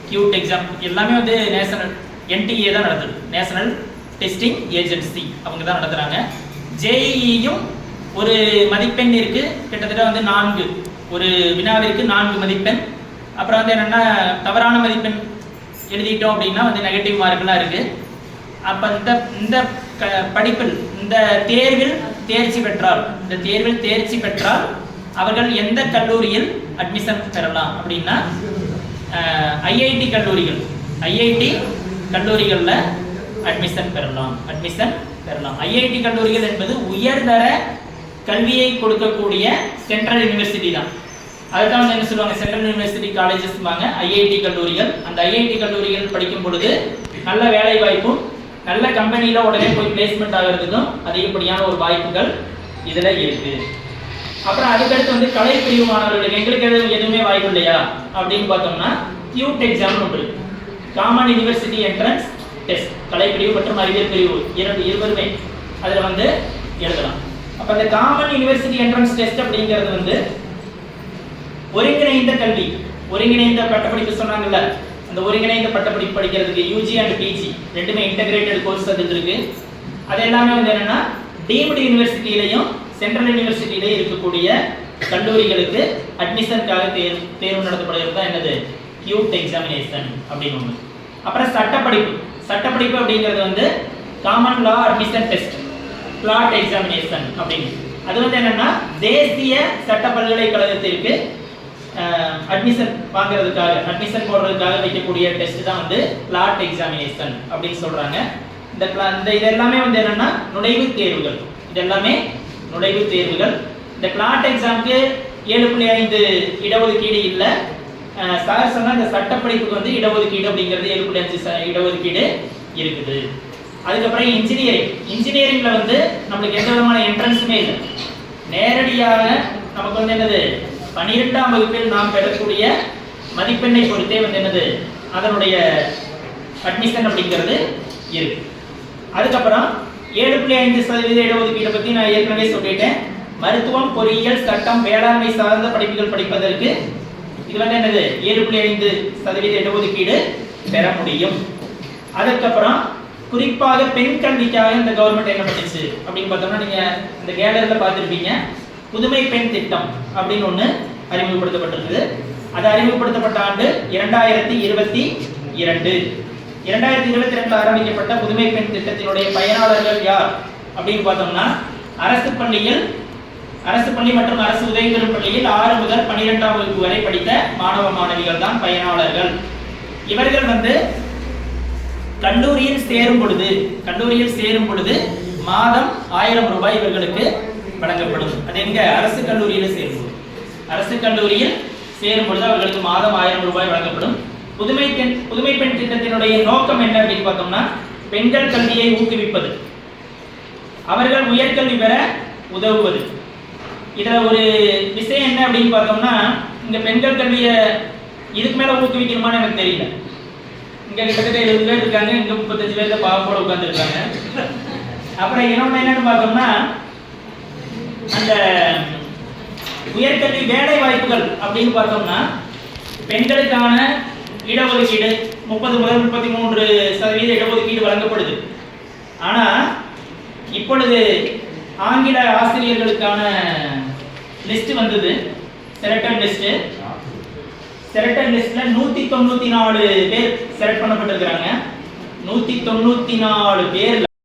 கியூட் எக்ஸாம் எல்லாமே வந்து நேஷனல் என்டிஏ தான் நடத்துது. நேஷனல் டெஸ்டிங் ஏஜென்சி அவங்க தான் நடத்துறாங்க. ஜேஇஇயும் ஒரு மதிப்பெண் இருக்கு, கிட்டத்தட்ட வந்து 4, ஒரு வினாவிற்கு 4 மதிப்பெண். அப்புறம் வந்து என்னன்னா தவறான மதிப்பெண் எழுதிட்டோம் அப்படின்னா வந்து நெகட்டிவ் மார்க்லாம் இருக்கு. அப்ப இந்த படிப்பில் இந்த தேர்வில் தேர்ச்சி பெற்றால் அவர்கள் எந்த கல்லூரியில் அட்மிஷன் பெறலாம் அப்படின்னா ஐஐடி கல்லூரிகளில் அட்மிஷன் பெறலாம். ஐஐடி கல்லூரிகள் என்பது உயர்தர கல்வியை கொடுக்கக்கூடிய சென்ட்ரல் யூனிவர்சிட்டி தான். அதுதான் வந்து என்ன சொல்லுவாங்க, சென்ட்ரல் யூனிவர்சிட்டி காலேஜஸ்பாங்க ஐஐடி கல்லூரிகள். அந்த ஐஐடி கல்லூரிகள் படிக்கும் பொழுது நல்ல வேலை வாய்ப்பும் நல்ல கம்பெனியில உடனே போய் பிளேஸ்மெண்ட் ஆகிறதுக்கும் அதிகப்படியான ஒரு வாய்ப்புகள் இதுல இருக்கு. அப்புறம் அதுக்கடுத்து வந்து கலை பிரிவு மாணவர்களுக்கு எங்களுக்கு எதுவுமே வாய்ப்பு இல்லையா அப்படின்னு பார்த்தோம்னா கியூட் எக்ஸாம் ஒன்று இருக்கு. காமன் யூனிவர்சிட்டி என்ட்ரன்ஸ் டெஸ்ட், கலை பிரிவு மற்றும் அறிவியல் பிரிவு இருவருமே அதில் வந்து எழுதலாம். அப்போ அந்த காமன் யூனிவர்சிட்டி என்ட்ரன்ஸ் டெஸ்ட் அப்படிங்கிறது வந்து ஒருங்கிணைந்த கல்வி, ஒருங்கிணைந்த பட்டப்படிப்பு சொன்னாங்கல்ல, அந்த ஒருங்கிணைந்த பட்டப்படிப்பு படிக்கிறதுக்கு யூஜி அண்ட் பிஜி ரெண்டுமே இன்டகிரேட்டட் கோர்ஸ் அது இருக்கு. அது எல்லாமே வந்து என்னன்னா டீம்டு யூனிவர்சிட்டியிலையும் சென்ட்ரல் யூனிவர்சிட்டியிலையும் இருக்கக்கூடிய கல்லூரிகளுக்கு அட்மிஷனுக்காக தேர்வு நடத்தப்படுகிறது தான் என்னது கியூட் எக்ஸாமினேஷன் அப்படின்னு ஒன்று. அப்புறம் சட்டப்படிப்பு அப்படிங்கிறது வந்து common law admission test, CLAT examination அப்படின்னு. அது வந்து என்னன்னா தேசிய சட்ட பல்கலைக்கழகத்திற்கு அட்மிஷன் வாங்குறதுக்காக அட்மிஷன் போடுறதுக்காக வைக்கக்கூடிய டெஸ்ட் தான் வந்து பிளாட் எக்ஸாமினேஷன் அப்படின்னு சொல்றாங்க. இந்த இது எல்லாமே வந்து என்னன்னா நுழைவுத் தேர்வுகள். இது எல்லாமே நுழைவுத் தேர்வுகள். இந்த பிளாட் எக்ஸாமுக்கு 7.5 இடஒதுக்கீடு இல்லை. சார் சொன்னா இந்த சட்டப்படிப்புக்கு வந்து இடஒதுக்கீடு அப்படிங்கிறது 7.5 இடஒதுக்கீடு இருக்குது. அதுக்கப்புறம் இன்ஜினியரிங்ல வந்து நம்மளுக்கு எந்த விதமான என்ட்ரன்ஸுமே இல்லை. நேரடியாக நமக்கு வந்து என்னது 12ஆம் வகுப்பில் நாம் பெறக்கூடிய மதிப்பெண்ணை பொறுத்தே வந்து என்னது அதனுடைய அட்மிஷன் அப்படிங்கிறது இருக்கு. அதுக்கப்புறம் 7.5% இடஒதுக்கீடு பத்தி நான் ஏற்கனவே சொல்லிட்டேன். மருத்துவம், பொறியியல், சட்டம், வேளாண்மை சார்ந்த படிப்புகள் படிப்பதற்கு இது வந்து என்னது 7.5% இடஒதுக்கீடு பெற முடியும். அதுக்கப்புறம் குறிப்பாக பெண் கல்விக்காக இந்த கவர்மெண்ட் என்ன பண்ணுச்சு அப்படின்னு பார்த்தோம்னா நீங்க இந்த கேலரியில பார்த்துருப்பீங்க. புதுமை பெண் திட்டம் அப்படின்னு ஒன்று அறிமுகப்படுத்தப்பட்டிருக்குது. அது அறிமுகப்படுத்தப்பட்ட ஆண்டு 2022. 2022 ஆரம்பிக்கப்பட்ட புதுமை பெண் திட்டத்தினுடைய பயனாளர்கள் யார் அப்படின்னு பார்த்தோம்னா அரசு பள்ளி மற்றும் அரசு உதவி பெறும் பள்ளியில் 6 முதல் 12ஆம் வகுப்பு வரை படித்த மாணவ மாணவிகள் தான் பயனாளர்கள். இவர்கள் வந்து கல்லூரியில் சேரும் பொழுது மாதம் 1000 ரூபாய் இவர்களுக்கு வழங்கப்படும். அது எங்க அரசு கல்லூரியில் சேரும் பொழுது அவர்களுக்கு மாதம் 1000 ரூபாய் வழங்கப்படும். புதுமை பெண் திட்டத்தினுடைய நோக்கம் என்ன அப்படின்னு பார்த்தோம்னா பெண்கள் கல்வியை ஊக்குவிப்பது, அவர்கள் உயர்கல்வி பெற உதவுவது. இதுல ஒரு விஷயம் என்ன அப்படின்னு பார்த்தோம்னா இங்க பெண்கள் கல்வியை இதுக்கு மேல ஊக்குவிக்கணுமான்னு எனக்கு தெரியல. இங்க கிட்டத்தட்ட 70 பேர் இருக்காங்க, இங்க 35 பேர்ல பாவப்போட உட்கார்ந்து இருக்காங்க. அப்புறம் இன்னொன்னு என்னன்னு பார்த்தோம்னா அந்த உயர்கல்வி வேலை வாய்ப்புகள் அப்படின்னு பார்த்தோம்னா பெண்களுக்கான இடஒதுக்கீடு 30 முதல் 33% இடஒதுக்கீடு வழங்கப்படுது. ஆனா இப்பொழுது ஆங்கில ஆசிரியர்களுக்கான லிஸ்ட் வந்தது, செலக்டட் லிஸ்ட்ல 194 பேர் செலக்ட் பண்ணப்பட்டிருக்கிறாங்க. 194 பேர்ல